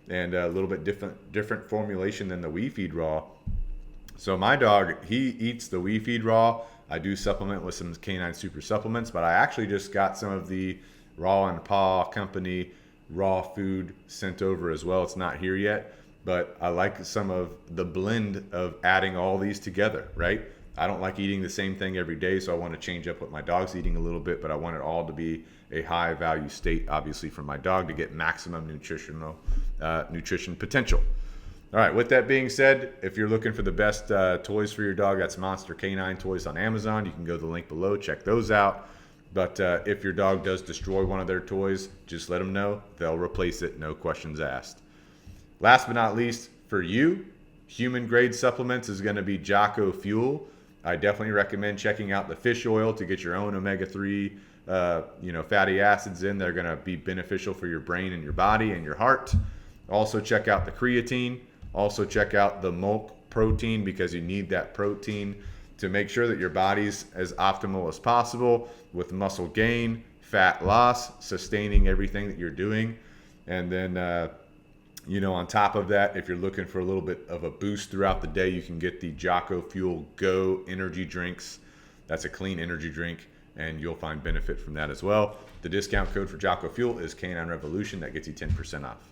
And a little bit different formulation than the We Feed Raw. So my dog, he eats the We Feed Raw. I do supplement with some Canine Super Supplements, but I actually just got some of the Raw and Paw Company raw food sent over as well. It's not here yet, but I like some of the blend of adding all these together, right? I don't like eating the same thing every day, so I want to change up what my dog's eating a little bit, but I want it all to be a high value state, obviously, for my dog to get maximum nutrition potential. All right, with that being said, if you're looking for the best toys for your dog, that's Monster Canine Toys on Amazon. You can go to the link below, check those out. But if your dog does destroy one of their toys, just let them know. They'll replace it, no questions asked. Last but not least, for you, human grade supplements is going to be Jocko Fuel. I definitely recommend checking out the fish oil to get your own omega-3 fatty acids in. They're going to be beneficial for your brain and your body and your heart. Also check out the creatine. Also check out the milk protein, because you need that protein to make sure that your body's as optimal as possible with muscle gain, fat loss, sustaining everything that you're doing. And then On top of that, if you're looking for a little bit of a boost throughout the day, you can get the Jocko Fuel Go energy drinks. That's a clean energy drink, and you'll find benefit from that as well. The discount code for Jocko Fuel is Canine Revolution. That gets you 10% off.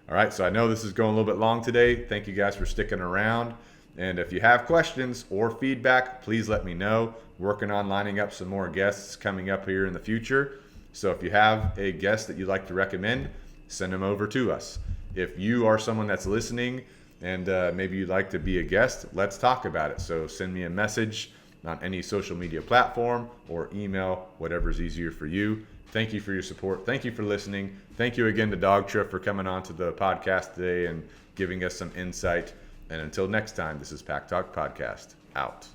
All right, so I know this is going a little bit long today. Thank you guys for sticking around. And if you have questions or feedback, please let me know. Working on lining up some more guests coming up here in the future. So if you have a guest that you'd like to recommend, send them over to us. If you are someone that's listening and maybe you'd like to be a guest, let's talk about it. So send me a message on any social media platform or email, whatever's easier for you. Thank you for your support. Thank you for listening. Thank you again to Dogtra for coming on to the podcast today and giving us some insight. And until next time, this is Pack Talk Podcast, out.